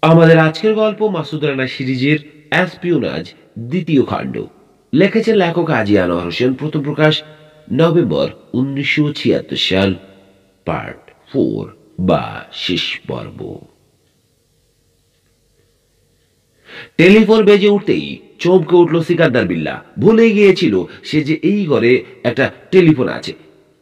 আমাদের আজকের গল্প মাসুদ রানা সিরিজের অ্যাসপিওনাজ দ্বিতীয় খণ্ড। লিখেছেন লেখক হাজী আনোয়ার হোসেন। প্রথম প্রকাশ নভেম্বর 1976 সাল। পার্ট 4 বা শেষ পর্ব। টেলিফোন বেজে উঠতেই চমকে উঠল সিকান্দার বিল্লা। ভুলে গিয়েছিল সে যে এই ঘরে একটা টেলিফোন আছে।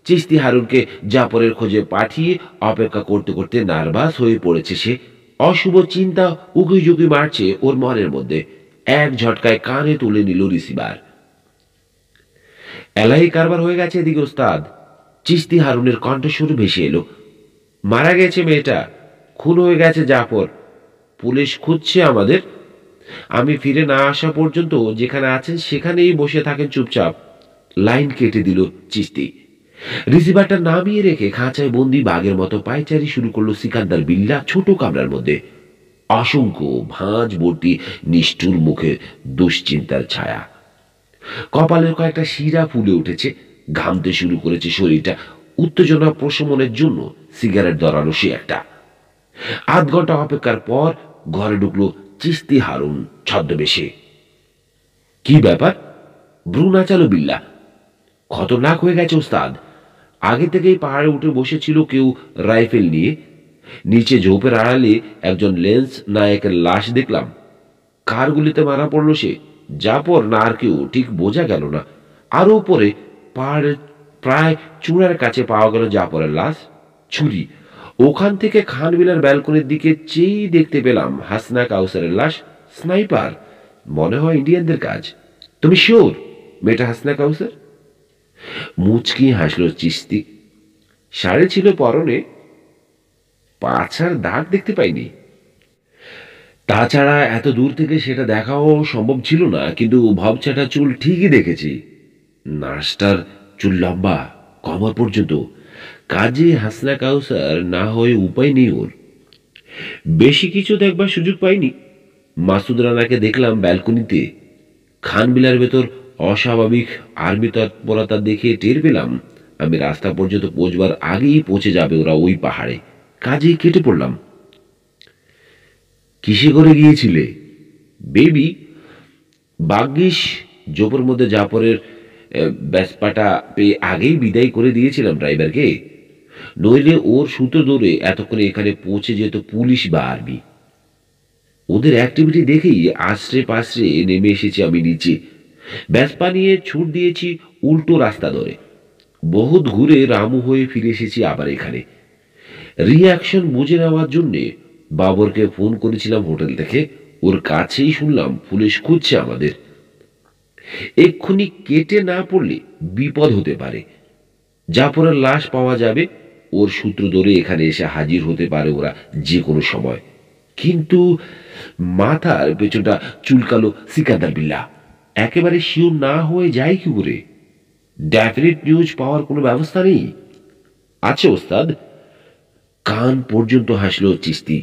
চিস্তি হারুনকে জাফরের খোঁজে পাঠিয়ে অপেক্ষা করতে করতে নার্ভাস হয়ে পড়েছে সে। অশুভ চিন্তা উকি মারছে ওর মনের মধ্যে। এক ঝটকায় কানে তুলে নিল রিসিভার। এলাই কারবার হয়ে গেছে এদিকে ওস্তাদ। চিস্তি হারুনের কণ্ঠস্বর ভেসে এলো। মারা গেছে মেয়েটা, খুন হয়ে গেছে জাফর। পুলিশ খুঁজছে আমাদের। আমি ফিরে না আসা পর্যন্ত যেখানে আছেন সেখানেই বসে থাকেন চুপচাপ। লাইন কেটে দিল চিস্তি। রিসিভারটা নামিয়ে রেখে খাঁচায় বন্দি বাঘের মতো পায়চারি শুরু করলো সিকান্দার বিল্লা ছোট কামরার মধ্যে। অসংখ্য ভাঁজ ভর্তি নিষ্ঠুর মুখে দুশ্চিন্তার ছায়া। কপালের কয়েকটা শিরা ফুলে উঠেছে। ঘামতে শুরু করেছে শরীরটা। উত্তেজনা প্রশমনের জন্য সিগারেট ধরালো সে একটা। আধ ঘন্টা অপেক্ষার পর ঘরে ঢুকলো চিস্তি হারুন ছদ্মবেশে। কি ব্যাপার? ভ্রু নাচালো বিল্লা। খতরনাক হয়ে গেছে ওস্তাদ। আগে থেকেই পাহাড়ে উঠে বসেছিল কেউ রাইফেল নিয়ে। নিচে ঝোপের আড়ালে একজন লেন্স নায়কের লাশ দেখলাম। কার গুলিতে মারা পড়ল সে? জাফর না আর কেউ ঠিক বোঝা গেল না। আরো উপরে পাহাড়ের প্রায় চূড়ার কাছে পাওয়া গেল জাফরের লাশ, ছুরি। ওখান থেকে খানবিলার ব্যালকনির দিকে চেয়েই দেখতে পেলাম হাসনা কাউসারের লাশ। স্নাইপার, মনে হয় ইন্ডিয়ানদের কাজ। তুমি শিওর মেয়েটা হাসনা কাউসার? মুচকি হাসল চিস্তি। শাড়ি ছিল পরনে, পাছার দাগ দেখতে পাইনি। তাছাড়া এত দূর থেকে সেটা দেখাও সম্ভব ছিল না, কিন্তু ভবছাটা চুল ঠিকই দেখেছি। নার্সটার চুল লম্বা কমর পর্যন্ত। কাজে হাসনা কাউসার না হয়ে উপায় নেই ওর। বেশি কিছু দেখবার সুযোগ পাইনি। মাসুদ রানাকে দেখলাম ব্যালকনিতে। খানবিলার ভেতর অস্বাভাবিক আর্মি তৎপরতা দেখে টের পেলাম আমি রাস্তা পর্যন্ত পৌঁছবার আগেই পৌঁছে যাবে ওরা ওই পাহাড়ে। কাজেই কেটে পড়লাম। কিসে করে গিয়েছিলে? বেবি। ভাগ্যিস জোপের মধ্যে জাফরের ব্যাসপাটা পেয়ে আগেই বিদায় করে দিয়েছিলাম ড্রাইভারকে। নইলে ওর সুতো ধরে এতক্ষণে এখানে পৌঁছে যেত পুলিশ বা আর্মি। ওদের অ্যাক্টিভিটি দেখেই আশ্রে পাশ্রে নেমে এসেছি আমি নিচে। ব্যাসপা নিয়ে ছুট দিয়েছি উল্টো রাস্তা ধরে। বহুত ঘুরে রামু হয়ে ফিরে এসেছি আবার এখানে। রিয়াকশন বুঝে নেওয়ার জন্যে বাবরকে ফোন করেছিলাম হোটেল থেকে। ওর কাছেই শুনলাম পুলিশ খুঁজছে আমাদের। এক্ষুনি কেটে না পড়লে বিপদ হতে পারে। জাফরের লাশ পাওয়া যাবে, ওর সূত্র ধরে এখানে এসে হাজির হতে পারে ওরা যে কোনো সময়। কিন্তু মাথার পেছনটা চুলকালো সিকান্দার বিল্লা। একেবারে শিওর না হয়ে যায় কি করে? ডেফিনিট নিউজ পাওয়ার কোনো ব্যবস্থা নেই? আছে ওস্তাদ। কান পর্যন্ত হাসলো চিস্তি।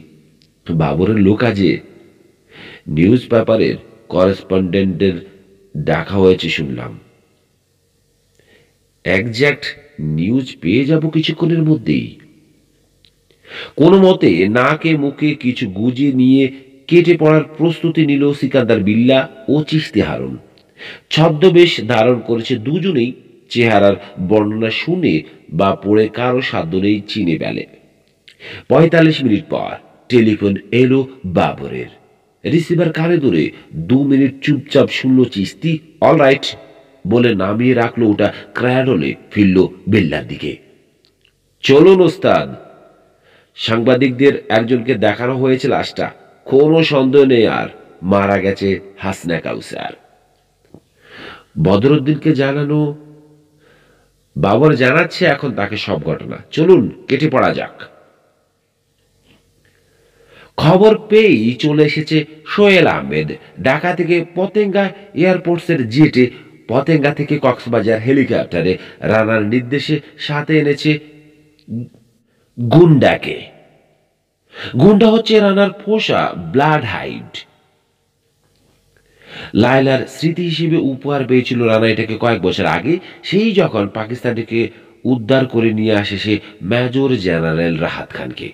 বাবরের লোক আজে নিউজ পেপারের করেসপন্ডেন্টের দেখা হয়েছে শুনলাম। একজ্যাক্ট নিউজ পেয়ে যাব কিছুক্ষণের মধ্যেই। কোনো মতে নাকে মুখে কিছু গুজে নিয়ে কেটে পড়ার প্রস্তুতি নিল সিকান্দার বিল্লা ও চিস্তি হারুন। ছদ্মবেশ ধারণ করেছে দুজনেই। চেহারার বর্ণনা শুনে বা পড়ে কারো সাধ্য নেই চিনে বেলে। ৪৫ মিনিট পর টেলিফোন এলো বাবরের। রিসিভার কানে ধরে ২ মিনিট চুপচাপ শুনল চিস্তি। অলরাইট বলে নামিয়ে রাখলো ওটা। ক্র্যাডলে ফিরল বিল্লার দিকে। চলুন ওস্তাদ, সাংবাদিকদের একজনকে দেখানো হয়েছে লাশটা। কোনো সন্দেহ নেই আর, মারা গেছে হাসনা কাউসার। বদরুদ্দিনকে জানানো? বাবর জানাচ্ছে এখন তাকে সব ঘটনা। চলুন কেটে পড়া যাক। খবর পেয়েই চলে এসেছে সোহেল আহমেদ। ঢাকা থেকে পতেঙ্গা এয়ারপোর্টসের জেটে, পতেঙ্গা থেকে কক্সবাজার হেলিকপ্টারে রানার নির্দেশে সাথে এনেছে গুন্ডাকে। গুন্ডা হচ্ছে রানার পোষা ব্লাড হাইড। লায়লার স্মৃতি হিসেবে উপহার পেয়েছিল রানা এটাকে কয়েক বছর আগে, সেই যখন পাকিস্তান থেকে উদ্ধার করে নিয়ে আসে সে মেজর জেনারেল রাহাত খানকে।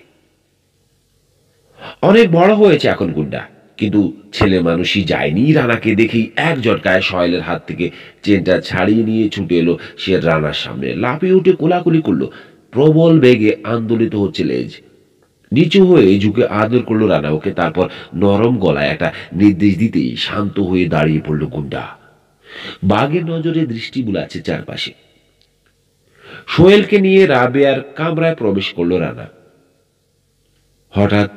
অনেক বড় হয়েছে এখন গুন্ডা, কিন্তু ছেলে মানুষই যায়নি। রানাকে দেখেই এক জটকায় সহেলের হাত থেকে চেনটা ছাড়িয়ে নিয়ে ছুটে এলো সে রানার সামনে, লাফিয়ে উঠে কোলাকুলি করলো। প্রবল বেগে আন্দোলিত হচ্ছে লেজ। নিচু হয়ে ঝুঁকে আদর করলো রানা ওকে, তারপর নরম গলায় একটা নির্দেশ দিতেই শান্ত হয়ে দাঁড়িয়ে পড়ল গুন্ডা। বাঘের নজরে দৃষ্টি বুলাচ্ছে চারপাশে। সোহেলকে নিয়ে রাবেয়ার কামরায় প্রবেশ করলো রানা। হঠাৎ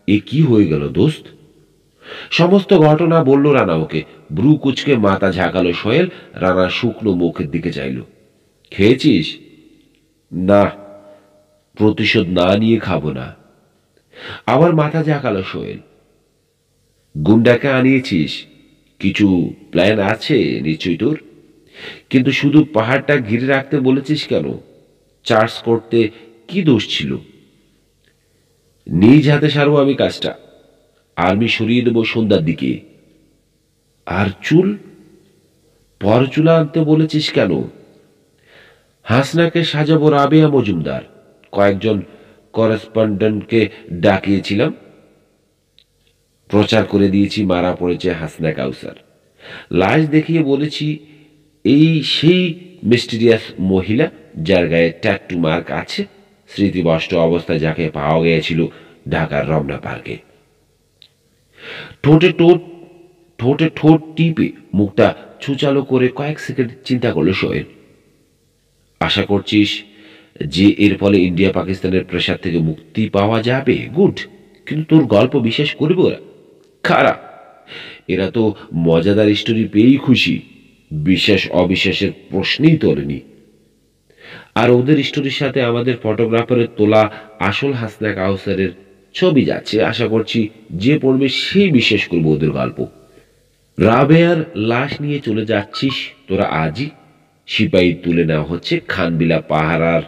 এ কি হয়ে গেল দোস্ত? সমস্ত ঘটনা বলল রানা ওকে। ব্রু কুচকে মাথা ঝাঁকালো সোহেল। রানা শুকনো মুখের দিকে চাইল। খেয়েছিস? না, প্রতিশোধ না নিয়ে খাবো না। আবার মাথা ঝাঁকালো সোহেল। গুন্ডাকে আনিয়েছিস, কিছু প্ল্যান আছে নিশ্চয়ই তোর? কিন্তু শুধু পাহাড়টা ঘিরে রাখতে বলেছিস কেন? চার্জ করতে কি দোষ ছিল? নিজ হাতে সারবো আমি কাজটা। আর্মি সরিয়ে দেবো সন্ধ্যার দিকে। আর চুল? পর চুলা আনতে বলেছিস কেন? হাসনাকে সাজাবো রাবেয়া মজুমদার। কয়েকজন করেসপন্ডেন্টকে ডাকিয়েছিলাম, প্রচার করে দিয়েছি মারা পড়েছে হাসনা কাউসার। লাশ দেখিয়ে বলেছি এই সেই মিস্টিরিয়াস মহিলা যার গায়ে ট্যাটু মার্ক আছে, স্মৃতিভ্রষ্ট অবস্থায় যাকে পাওয়া গিয়েছিল ঢাকার রমনা পার্কে। ঠোঁটে ঠোঁট টিপে মুখটা ছুচালো করে কয়েক সেকেন্ড চিন্তা করলো সোহেল। আশা করছিস যে এর ফলে ইন্ডিয়া পাকিস্তানের প্রেশার থেকে মুক্তি পাওয়া যাবে? গুড, কিন্তু তোর গল্প বিশ্বাস করবে ওরা? খারাপ, এরা তো মজাদার স্টোরি পেয়েই খুশি, বিশ্বাস অবিশ্বাসের প্রশ্নেই তোলেনি। আর ওদের স্টোরির সাথে আমাদের ফটোগ্রাফারের তোলা আসল হাসনা কাউসারের ছবি যাচ্ছে। আশা করছি যে পড়বে সেই বিশ্বাস করবে ওদের গল্প। রাবেয়ার লাশ নিয়ে চলে যাচ্ছিস তোরা আজই। সিপাহী তুলে নেওয়া হচ্ছে, খানবিলা পাহারার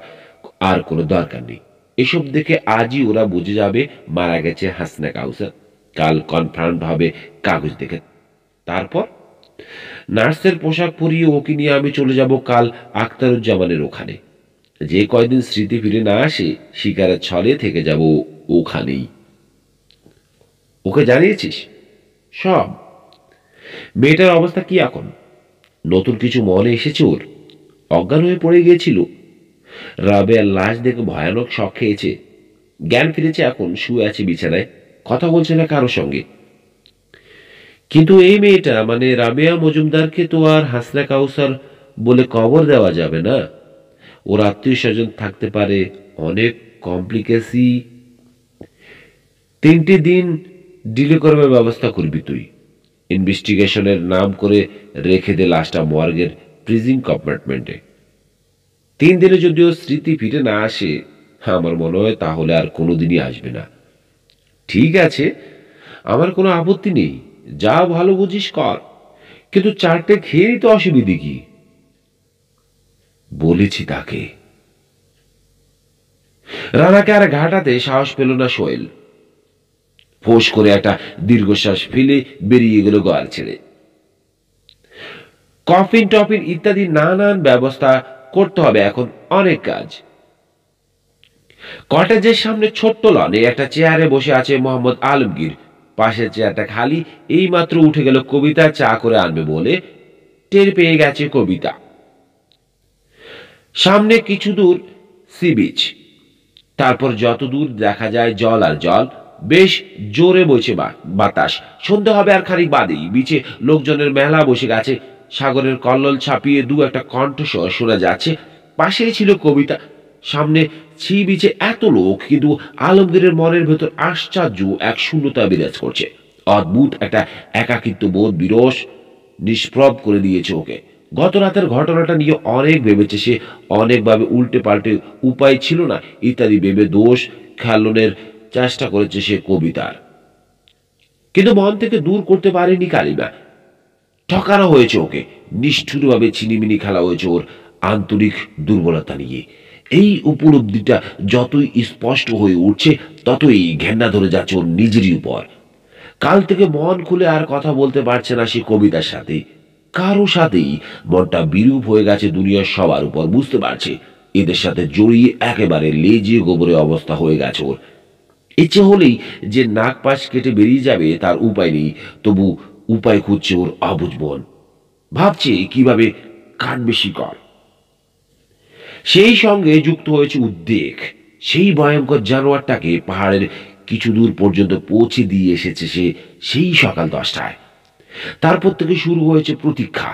আর কোনো দরকার নেই। এসব দেখে আজই ওরা বুঝে যাবে মারা গেছে হাসনা কাউসার। কাল কনফার্ম হবে কাগজ দেখে। তারপর নার্সের পোশাক পরিয়ে ওকে নিয়ে আমি চলে যাব কাল আখতারুজ্জামানের ওখানে। যে কয়দিন স্মৃতি ফিরে না আসে শিকারের ছলে থেকে যাব ওখানেই। ওকে জানিয়েছিস সব? মেয়েটার অবস্থা কি এখন? নতুন কিছু মনে এসেছে ওর? অজ্ঞান হয়ে পড়ে গিয়েছিল। রাবেয়ার লাশ দেখে ভয়ানক শক খেয়েছে। জ্ঞান ফিরেছে, এখন শুয়ে আছে বিছানায়, কথা বলছে না কারোর সঙ্গে। কিন্তু এই মেয়েটা মানে রাবেয়া মজুমদারকে তো আর হাসনা কাউসার বলে কবর দেওয়া যাবে না। ওর আত্মীয় স্বজন থাকতে পারে, অনেক কমপ্লিকেসি। 3টে দিন ডিলে করবার ব্যবস্থা করবি তুই। ইনভেস্টিগেশনের নাম করে রেখে দে লাশটা মর্গের ফ্রিজিং কম্পার্টমেন্টে। 3 দিনে যদিও স্মৃতি ফিরে না আসে, আমার মনে হয় তাহলে আর কোনোদিনই আসবে না। ঠিক আছে, আমার কোনো আপত্তি নেই, যা ভালো বুঝিস কর, কিন্তু 4টে খেয়ে নিতে অসুবিধে কি? বলেছি তাকে। রানাকে আর ঘাটাতে সাহস পেল না সোহেল। ফোঁস করে একটা দীর্ঘশ্বাস ফেলে বেরিয়ে গেল গোয়াল ছেড়ে। কফিন টফিন ইত্যাদি নানান ব্যবস্থা করতে হবে, এখন অনেক কাজ। কটেজের সামনে ছোট্ট লনে একটা চেয়ারে বসে আছে মোহাম্মদ আলমগীর। পাশের চেয়ারটা খালি। এই মাত্র উঠে গেল কবিতা চা করে আনবে বলে। টের পেয়ে গেছে কবিতা। সামনে কিছু দূর সি বিচ, তারপর যত দূর দেখা যায় জল আর জল। বেশ জোরে বইছে বাতাস। সন্ধে হবে আর খানিক বাদেই। বিচে লোকজনের মেলা বসে গেছে। সাগরের কল্লোল ছাপিয়ে দু একটা কণ্ঠস্বর শোনা যাচ্ছে। পাশেই ছিল কবিতা। সামনে সি বিচে এত লোক, কিন্তু আলমগীরের মনের ভেতর আশ্চর্য এক শূন্যতা বিরাজ করছে। অদ্ভুত একটা একাকিত্ব বোধ বিরস নিষ্প্রভ করে দিয়েছে ওকে। গত রাতের ঘটনাটা নিয়ে অনেক ভেবেছে সে, অনেকভাবে উল্টে পাল্টে, উপায় ছিল না ইত্যাদি ভেবে দোষ খেলনের চেষ্টা করেছে সে কবিতার, কিন্তু মন থেকে দূর করতে পারেনি কালিমা। ঠকানো হয়েছে ওকে, নিষ্ঠুরভাবে ছিনিমিনি খেলা হয়েছে ওর আন্তরিক দুর্বলতা নিয়ে। এই উপলব্ধিটা যতই স্পষ্ট হয়ে উঠছে ততই ঘেন্না ধরে যাচ্ছে ওর নিজেরই উপর। কাল থেকে মন খুলে আর কথা বলতে পারছে না সে কবিতার সাথে, কারো সাথেই। মনটা বিরূপ হয়ে গেছে দুনিয়ার সবার উপর, বুঝতে পারছে। এদের সাথে জড়িয়ে একেবারে লেজে গোবরে অবস্থা হয়ে গেছে ওর। ইচ্ছে হলেই যে নাক পাশ কেটে বেরিয়ে যাবে তার উপায় নেই, তবু উপায় খুঁজছে ওর অবুঝ মন। ভাবছে কিভাবে কাটবে শিকড়। সেই সঙ্গে যুক্ত হয়েছে উদ্বেগ। সেই ভয়ঙ্কর জানোয়ারটাকে পাহাড়ের কিছু দূর পর্যন্ত পৌঁছে দিয়ে এসেছে সে সেই সকাল 10টায়। তারপর থেকে শুরু হয়েছে প্রতীক্ষা।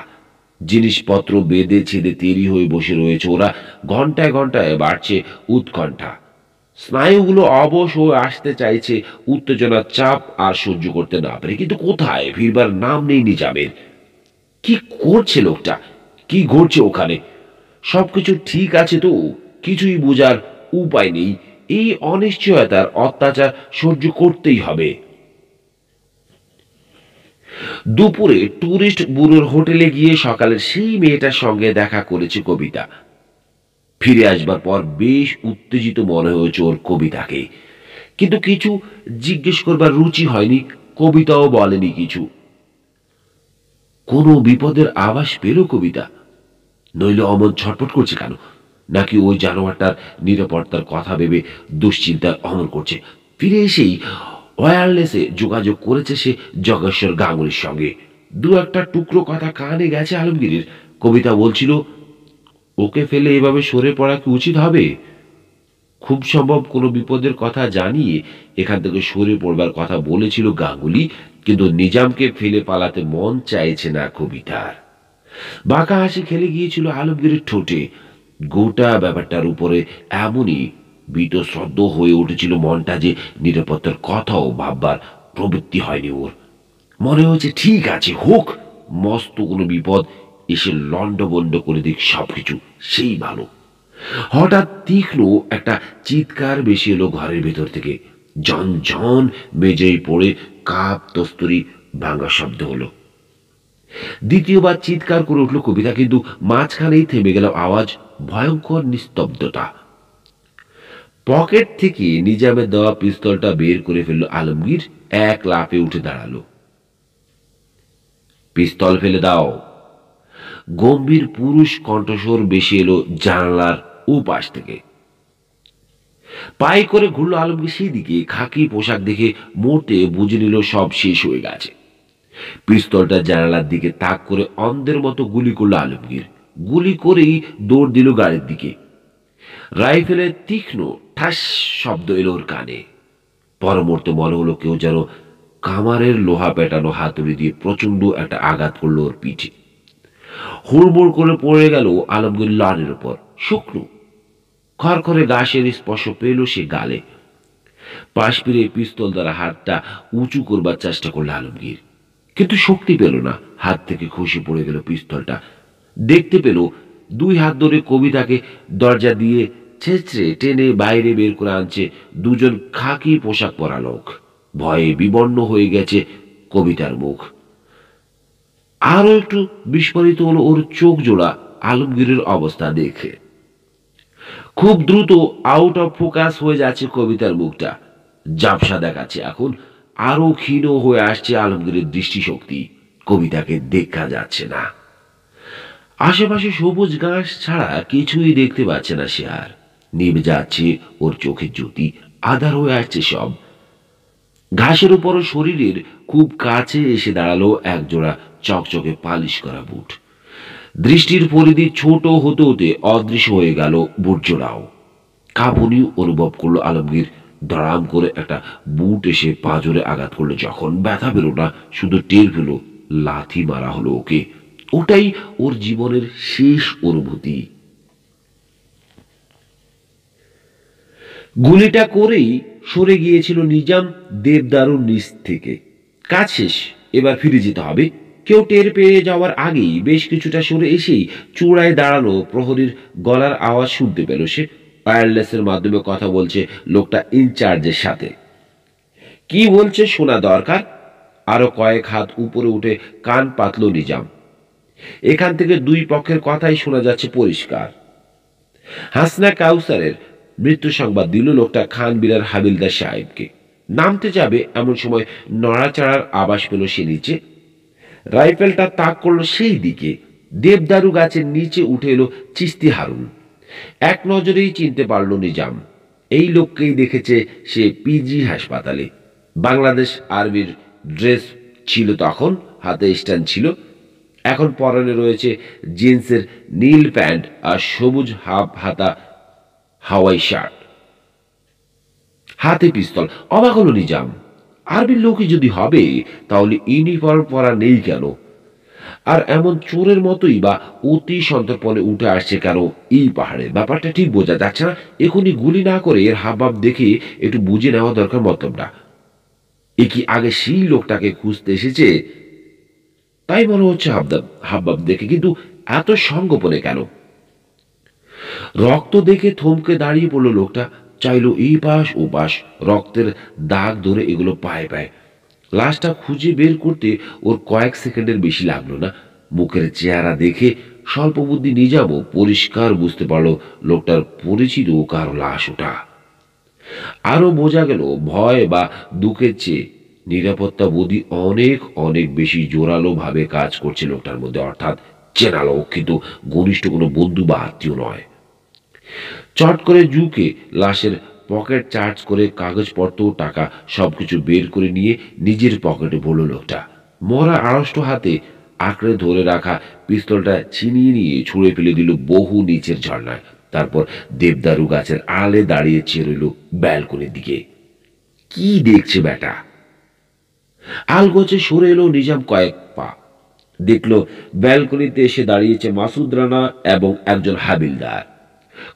জিনিসপত্র বেঁধে ছেদে তৈরি হয়ে বসে রয়েছে ওরা। ঘন্টায় ঘন্টায় বাড়ছে উৎকণ্ঠা। স্নায়ুগুলো অবশ হয়ে আসতে চাইছে উত্তেজনার চাপ আর সহ্য করতে না পারে, কিন্তু কোথায় ফিরবার নাম নেই নিজামের। কি করছে লোকটা, কি ঘটছে ওখানে? সবকিছু ঠিক আছে তো? কিছুই বোঝার উপায় নেই। এই অনিশ্চয়তার অত্যাচার সহ্য করতেই হবে। দুপুরে টুরিস্ট ব্যুরোর হোটেলে গিয়ে সকালের সেই মেয়েটার সঙ্গে দেখা করেছে কবিতা। ফিরে আসবার পর বেশ উত্তেজিত মনে হয়েছে ওর কবিতাকে, কিন্তু কিছু জিজ্ঞেস করবার রুচি হয়নি। কবিতাও বলেনি কিছু। কোনো বিপদের আভাস পেল কবিতা? নইলে অমন ছটফট করছে কেন? নাকি ওই জানোয়ারটার নিরাপত্তার কথা ভেবে দুশ্চিন্তায় অমর করছে? ফিরে এসেই ওয়্যারলেসে যোগাযোগ করেছে সে জগেশ্বর গাঙ্গুলির সঙ্গে। দু একটা টুকরো কথা কানে গেছে আলমগীরের। কবিতা বলছিল, ওকে ফেলে এভাবে সরে পড়া কি উচিত হবে? খুব সম্ভব কোনো বিপদের কথা জানিয়ে এখান থেকে সরে পড়বার কথা বলেছিল গাঙ্গুলি, কিন্তু নিজামকে ফেলে পালাতে মন চাইছে না কবিতার। বাঁকা হাসি খেলে গিয়েছিল আলমগীরের ঠোঁটে। গোটা ব্যাপারটার উপরে এমনই বীতশ্রদ্ধ হয়ে উঠেছিল মনটা যে নিরাপত্তার কথাও ভাববার প্রবৃত্তি হয়নি ওর। মনে হয়েছে ঠিক আছে, হোক, মস্ত কোনো বিপদ এসে লন্ডভন্ড করে দিক সবকিছু, সেই ভালো। হঠাৎ তীক্ষ্ণ একটা চিৎকার বেশি এলো ঘরের ভেতর থেকে। জন জন মেঝেই পড়ে কাপ তস্তরি ভাঙা শব্দ হলো। দ্বিতীয়বার চিৎকার করে উঠল কবিতা, কিন্তু মাঝখানেই থেমে গেল আওয়াজ। ভয়ঙ্কর নিস্তব্ধতা। পকেট থেকে নিজামের দেওয়া পিস্তলটা বের করে ফেলল আলমগীর। এক লাফে উঠে দাঁড়ালো। পিস্তল ফেলে দাও। গম্ভীর পুরুষ কণ্ঠস্বর বেশি এলো জানালার ওপাশ থেকে। পায়ে করে ঘুরল আলমগীর সেই দিকে। খাকি পোশাক দেখে মোটে বুঝে নিল সব শেষ হয়ে গেছে। পিস্তলটা জানালার দিকে তাক করে অন্ধের মতো গুলি করল আলমগীর। গুলি করেই দৌড় দিল গাড়ির দিকে। রাইফেলের তীক্ষ্ণ ঠাস শব্দ এলো ওর কানে। পরমুহূর্তে মনে হলো কেউ যেন কামারের লোহা পেটানো হাতুড়ি দিয়ে প্রচন্ড একটা আঘাত করলো ওর পিঠে। হুড়মুড় করে পড়ে গেল আলমগীর লানের উপর। শুকনো খড়খড়ে ঘাসের স্পর্শ পেল সে গালে। পাশ ফিরে পিস্তল দ্বারা হাতটা উঁচু করবার চেষ্টা করল আলমগীর, কিন্তু শক্তি পেল না। হাত থেকে খসে পড়ে গেল পিস্তলটা। দেখতে পেল দুই হাত ধরে কবিতাকে দরজা দিয়ে ছেঁচড়ে টেনে বাইরে বের করে আনছে দুজন খাকি পোশাক পরা লোক। ভয়ে বিবর্ণ হয়ে গেছে কবিতার মুখ। আরো একটু বিস্ফোরিত হলো ওর চোখ জোড়া আলমগীরের অবস্থা দেখে। খুব দ্রুত আউট অফ ফোকাস হয়ে যাচ্ছে কবিতার মুখটা। ঝাপসা দেখাচ্ছে এখন। আরো ক্ষীণ হয়ে আসছে আলমগীরের দৃষ্টিশক্তি। কবিতাকে দেখা যাচ্ছে না। আশেপাশে সবুজ ঘাস ছাড়া কিছুই দেখতে পাচ্ছে না সে আর। নেমে যাচ্ছে ওর চোখের জ্যোতি। আধার হয়ে আসছে সব। ঘাসের উপর শরীরের খুব কাছে এসে দাঁড়ালো একজোড়া চকচকে পালিশ করা বুট। দৃষ্টির পরিধি ছোট হতে হতে অদৃশ্য হয়ে গেল বুট জোড়াও। কাঁপুনি অনুভব করলো আলমগীর। ধড়াম করে একটা বুট এসে পাঁজরে আঘাত করলো যখন। ব্যথা পেল না, শুধু টের পেল লাথি মারা হলো ওকে। ওটাই ওর জীবনের শেষ অনুভূতি। গুলিটা করেই সরে গিয়েছিল নিজাম দেবদারুর নিচ থেকে। কাজ শেষ, এবার ফিরে যেতে হবে। কেউ টের পেয়ে যাওয়ার আগেই বেশ কিছুটা সরে এসেই চূড়ায় দাঁড়ানো প্রহরীর গলার আওয়াজ শুনতে পেল সে। ওয়্যারলেসের মাধ্যমে কথা বলছে লোকটা ইনচার্জের সাথে। কি বলছে শোনা দরকার। আরো কয়েক হাত উপরে উঠে কান পাতল নিজাম। এখান থেকে দুই পক্ষের কথাই শোনা যাচ্ছে পরিষ্কার। হাসনা কাউসারের মৃত্যু সংবাদ দিল লোকটা খান বিরার হাবিলদার সাহেবকে। নামতে যাবে এমন সময় নড়াচড়ার আভাস পেল সে নিচে। রাইফেলটা তাক করলো সেই দিকে। দেবদারু গাছের নিচে উঠে এলো চিস্তি হারুন। এক নজরেই চিনতে পারল নিজাম। এই লোককেই দেখেছে সে পিজি হাসপাতালে। বাংলাদেশ আর্মির ড্রেস ছিল তখন, হাতে স্ট্যান্ড ছিল। এখন পরনে রয়েছে জিন্সের নীল প্যান্ট আর সবুজ হাফ হাতা হাওয়াই শার্ট, হাতে পিস্তল। অবাক হলো নিজাম, আর্মির লোকই যদি হবে তাহলে ইউনিফর্ম পরা নেই কেন? আর এমন চোরের মতোই বা অতি সন্তর্পণে উঠে আসছে কেন এই পাহাড়ে? ব্যাপারটা ঠিক বোঝা যাচ্ছে না। এখনই গুলি না করে এর হাবভাব দেখে একটু বুঝে নেওয়া দরকার মতলবটা। এ কি আগে সেই লোকটাকে খুঁজতে এসেছে? তাই মনে হচ্ছে হাবভাব দেখে, কিন্তু এত সংগোপনে কেন? রক্ত দেখে থমকে দাঁড়িয়ে পড়লো লোকটা, চাইলো এই পাশ ও পাশ, রক্তের দাগ ধরে এগুলো পায়ে পায়ে। লাশটা খুঁজে বের করতে ওর কয়েক সেকেন্ডের বেশি লাগলো না। মুখের চেহারা দেখে স্বল্প বুদ্ধি নিজামও পরিষ্কার বুঝতে পারলো লোকটার পরিচিত কারো লাশ ওটা। আরো বোঝা গেল ভয় বা দুঃখের চেয়ে নিরাপত্তা বোধই অনেক অনেক বেশি জোরালো ভাবে কাজ করছে লোকটার মধ্যে। অর্থাৎ চেনা লোক, কিন্তু ঘনিষ্ঠ কোনো বন্ধু বা আত্মীয় নয়। চট করে জুকে লাশের পকেট চার্জ করে কাগজপত্র টাকা সবকিছু বের করে নিয়ে নিজের পকেটে ভরল লোকটা। মরা আড়ষ্ট হাতে আঁকড়ে ধরে রাখা পিস্তলটা ছিনিয়ে নিয়ে ছুঁড়ে ফেলে দিল বহু নিচের ঝর্ণায়। তারপর দেবদারু গাছের আড়ালে দাঁড়িয়ে চেয়ে রইল ব্যালকনির দিকে। কি দেখছে বেটা? আলগোছে সরে এলো নিজাম কয়েক পা। দেখলো ব্যালকনিতে এসে দাঁড়িয়েছে মাসুদ রানা এবং একজন হাবিলদার।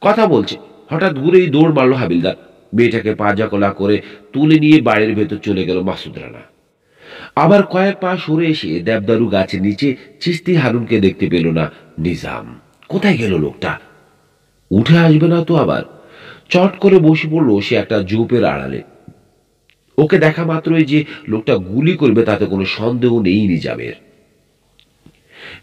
কথা বলছে। হঠাৎ ঘুরেই দৌড় মারলো হাবিলদার। মেয়েটাকে পাজাকোলা করে তুলে নিয়ে বাড়ির ভেতর চলে গেল মাসুদ রানা। আবার কয়েক পা সরে এসে দেবদারু গাছের নিচে চিস্তি হারুনকে দেখতে পেল না নিজাম। কোথায় গেল লোকটা? উঠে আসবে না তো আবার? চট করে বসে পড়লো সে একটা ঝোপের আড়ালে। ওকে দেখা মাত্রই যে লোকটা গুলি করবে তাতে কোনো সন্দেহ নেই নিজামের।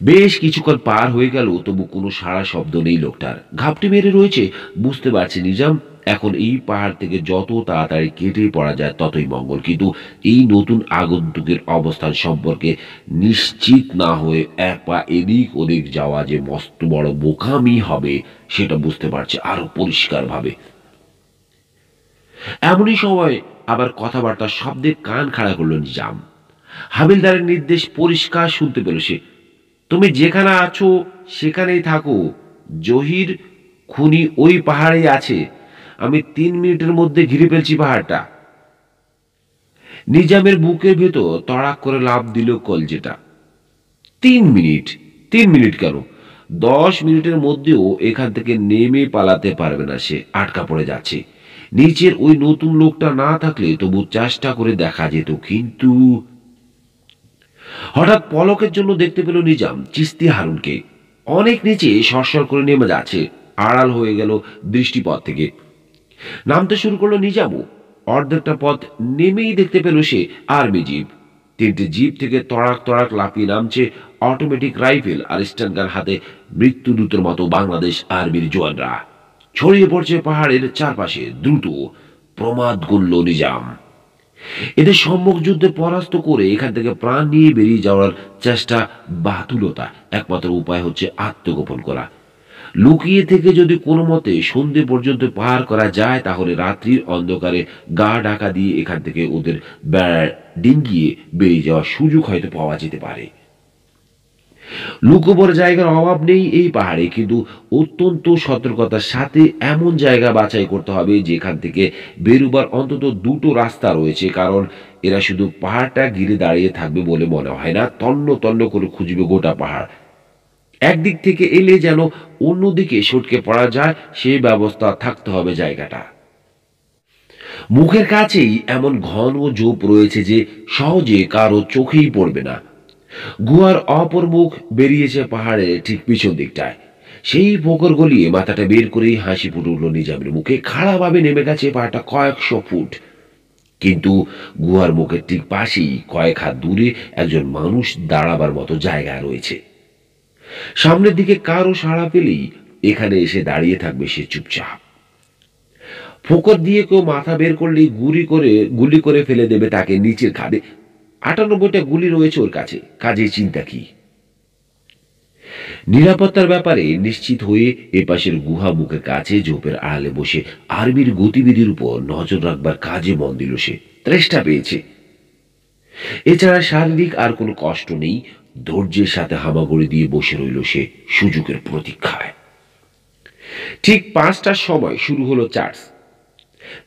বেশ কিছুক্ষণ পার হয়ে গেল, তবু কোনো সাড়া শব্দ নেই লোকটার। ঘাপটি মেরে রয়েছে। বুঝতে পারছে নিজাম এখন এই পাহাড় থেকে যত তাড়াতাড়ি কেটে পড়া যায় ততই মঙ্গল। কিন্তু এই নতুন আগন্তুকের অবস্থান সম্পর্কে নিশ্চিত না হয়ে এক পা এদিক ওদিক যাওয়া যে মস্ত বড় বোকামি হবে সেটা বুঝতে পারছে আরো পরিষ্কার ভাবে। এমনই সময় আবার কথাবার্তার শব্দে কান খাড়া করলো নিজাম। হাবিলদারের নির্দেশ পরিষ্কার শুনতে পেল সে। তুমি যেখানে আছো সেখানেই থাকো। জহির খুনি ওই পাহাড়েই আছে। আমি 3 মিনিটের মধ্যে ঘিরে ফেলছি পাহাড়টা। নিজামের বুকের ভেতর তড়াক করে লাফ দিল কলজেটা। 3 মিনিট? 3 মিনিট কেন, 10 মিনিটের মধ্যেও এখান থেকে নেমে পালাতে পারবে না সে। আটকা পড়ে যাচ্ছে। নিচের ওই নতুন লোকটা না থাকলে তবু চেষ্টা করে দেখা যেত, কিন্তু হঠাৎ পলকের জন্য দেখতে পেল নিজাম চিস্তি হারুনকে। অনেক নিচে সরসর করে নেমে যাচ্ছে, আড়াল হয়ে গেল দৃষ্টিপথ থেকে। নামতে শুরু করলো নিজামও। অর্ধেকটা পথ নেমেই দেখতে পেল সে আর্মি জিপ। 3টে জিপ থেকে তড়াক তড়াক লাফিয়ে নামছে অটোমেটিক রাইফেল আর স্ট্যান্ড গান হাতে মৃত্যুদূতের মতো বাংলাদেশ আর্মির জওয়ানরা। ছড়িয়ে পড়ছে পাহাড়ের চারপাশে দ্রুত। প্রমাদ গুনল নিজাম। এদের সম্মুখ যুদ্ধে পরাস্ত করে এখান থেকে প্রাণ নিয়ে বেরিয়ে যাওয়ার চেষ্টা বাতুলতা। একমাত্র উপায় হচ্ছে আত্মগোপন করা। লুকিয়ে থেকে যদি কোনো মতে সন্ধে পর্যন্ত পার করা যায় তাহলে রাত্রির অন্ধকারে গা ঢাকা দিয়ে এখান থেকে ওদের বেড়া ডিঙ্গিয়ে বেরিয়ে যাওয়ার সুযোগ হয়তো পাওয়া যেতে পারে। লুকোবার জায়গার অভাব নেই এই পাহাড়ে, কিন্তু অত্যন্ত সতর্কতার সাথে এমন জায়গা বাছাই করতে হবে যেখান থেকে বেরোবার অন্তত 2টো রাস্তা রয়েছে। কারণ এরা শুধু পাহাড়টা ঘিরে দাঁড়িয়ে থাকবে বলে মনে হয় না, তন্ন তন্ন করে খুঁজবে গোটা পাহাড়। একদিক থেকে এলে যেন অন্যদিকে সটকে পড়া যায় সেই ব্যবস্থা থাকতে হবে জায়গাটা। মুখের কাছেই এমন ঘন ঝোপ রয়েছে যে সহজে কারো চোখেই পড়বে না। গুহার অপর মুখ বেরিয়েছে পাহাড়ের ঠিক পিছন দিকটায়। সেই পোকর গলিয়ে মাথাটা বের করেই হাসি ফুটে উঠল নিজামের মুখে। খাড়াভাবে নেমে গেছে পাহাড়টা কয়েকশো ফুট, কিন্তু গুহার মুখের ঠিক পাশেই কয়েক হাত দূরে একজন মানুষ দাঁড়াবার মতো জায়গা রয়েছে। সামনের দিকে কারো সাড়া পেলেই এখানে এসে দাঁড়িয়ে থাকবে সে চুপচাপ। ফোকর দিয়ে কেউ মাথা বের করলেই গুলি করে ফেলে দেবে তাকে নিচের খাদে। 98টা গুলি রয়েছে ওর কাছে, কাজে চিন্তা কি? নিরাপত্তার ব্যাপারে নিশ্চিত হয়ে এপাশের গুহা মুখের কাছে ঝোপের আড়ালে বসে আর্মির গতিবিধির উপর নজর রাখবার কাজে মন দিল সে। তৃষ্ণা পেয়েছে। এছাড়া শারীরিক আর কোনো কষ্ট নেই। ধৈর্যের সাথে হামাগুড়ি দিয়ে বসে রইল সে সুযোগের প্রতীক্ষায়। ঠিক 5টার সময় শুরু হলো চার্জ।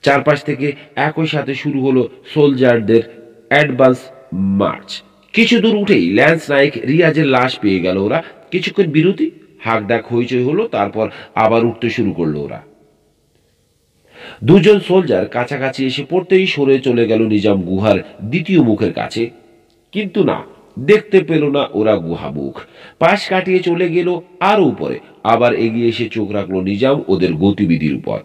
চারপাশ থেকে একই সাথে শুরু হলো সোলজারদের অ্যাডভান্স মার্চ। কিছু দূর উঠেই ল্যান্স নাইক রিয়াজের লাশ পেয়ে গেল ওরা। কিছুক্ষণ বিরতি, হাঁক ডাক হইচই হলো, তারপর আবার উঠতে শুরু করলো ওরা। দুজন সোলজার কাছাকাছি এসে পড়তেই সরে চলে গেল নিজাম গুহার দ্বিতীয় মুখের কাছে। কিন্তু না, দেখতে পেল না ওরা গুহা মুখ। পাশ কাটিয়ে চলে গেল আরো উপরে। আবার এগিয়ে এসে চোখ রাখলো নিজাম ওদের গতিবিধির উপর।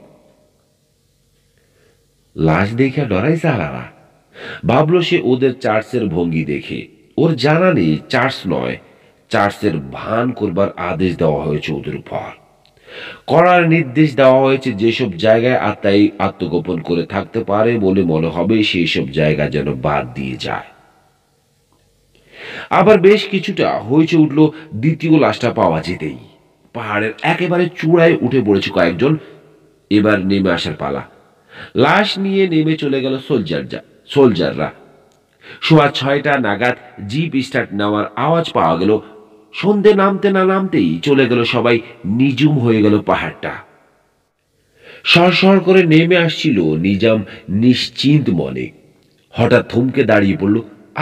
লাশ দেখে ডরাই সারারা, ভাবলো সে ওদের চার্চের ভঙ্গি দেখে। ওর জানা নেই চার্চ নয়, চার্চের ভান করবার আদেশ দেওয়া হয়েছে ওদের উপর। করার নির্দেশ দেওয়া হয়েছে যেসব জায়গায় আত্মাই আত্মগোপন করে থাকতে পারে বলে মনে হবে সেই সব জায়গা যেন বাদ দিয়ে যায়। আবার বেশ কিছুটা হইচে উঠল দ্বিতীয় লাশটা পাওয়া যেতেই। পাহাড়ের একেবারে চূড়ায় উঠে পড়েছে কয়েকজন। এবার নেমে আসার পালা। লাশ নিয়ে নেমে চলে গেল সোলজাররা। সোয়া 6টা নাগাদ জিপ স্টার্ট নেওয়ার আওয়াজ পাওয়া গেল। সন্ধে নামতে না নামতেই চলে গেল সবাই। নিঝুম হয়ে গেল পাহাড়টা। সর করে নেমে আসছিল নিজাম নিশ্চিন্ত মনে। হঠাৎ থমকে দাঁড়িয়ে পড়ল।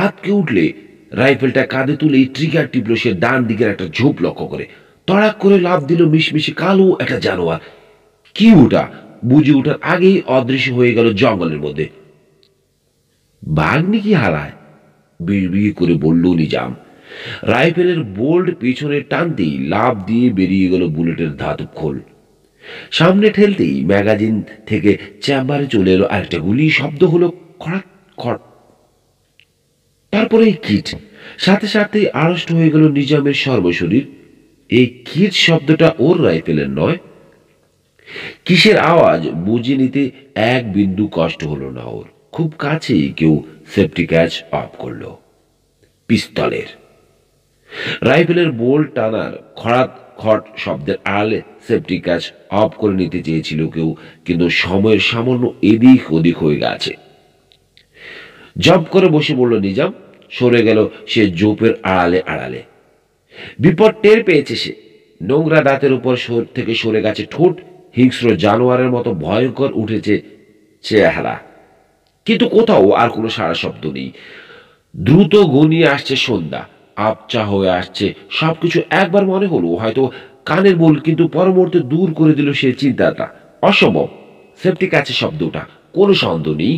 আতকে উঠলে রাইফেলটা কাঁধে তুলে ট্রিগার টিপল সে ডান দিকের একটা ঝোপ লক্ষ্য করে। তড়াক করে লাফ দিল মিশমিশে কালো একটা জানোয়ার। কি ওটা বুঝে ওঠার আগেই অদৃশ্য হয়ে গেল জঙ্গলের মধ্যে। বাঘ নাকি হারায়, বিড়বিড় করে বলল নিজাম। রাইফেলের বোল্ট পিছনে টানতেই লাফ দিয়ে বেরিয়ে গেল বুলেটের ধাতব খোল। সামনে ঠেলতেই ম্যাগাজিন থেকে চেম্বারে চলে এলো আরেকটা গুলি। শব্দ হলো খড়াক খড়। তারপরে কিট। সাথে সাথে আড়ষ্ট হয়ে গেল নিজামের সর্বশরীর। এই কিট শব্দটা ওর রাইফেলের নয়। কিসের আওয়াজ বুঝে নিতে এক বিন্দু কষ্ট হলো না ওর। খুব কাছেই কেউ সেফটি ক্যাচ অফ করলো। পিস্তলের। রাইফেলের বোল্ট টানার খড়াত খট শব্দের আড়ালে সেফটি ক্যাচ অফ করে নিতে চেয়েছিল কেউ, কিন্তু সময়ের সামান্য এদিক ওদিক হয়ে গেছে। জব করে বসে পড়ল নিজাম। সরে গেল সে জোপের আড়ালে। বিপদ টের পেয়েছে সে। নোংরা দাঁতের উপর থেকে সরে গেছে ঠোঁট। হিংস্র জানোয়ারের মতো ভয়ঙ্কর উঠেছে চেহারা। কিন্তু কোথাও আর কোনো সারা শব্দ নেই। দ্রুত ঘনিয়ে আসছে সন্ধ্যা। আবচা হয়ে আসছে সবকিছু। একবার মনে হলো হয়তো কানের বল, কিন্তু পর মুহূর্তে দূর করে দিল সে চিন্তাটা। অসম্ভব। সেফটি কাছে শব্দটা, কোনো সন্দেহ নেই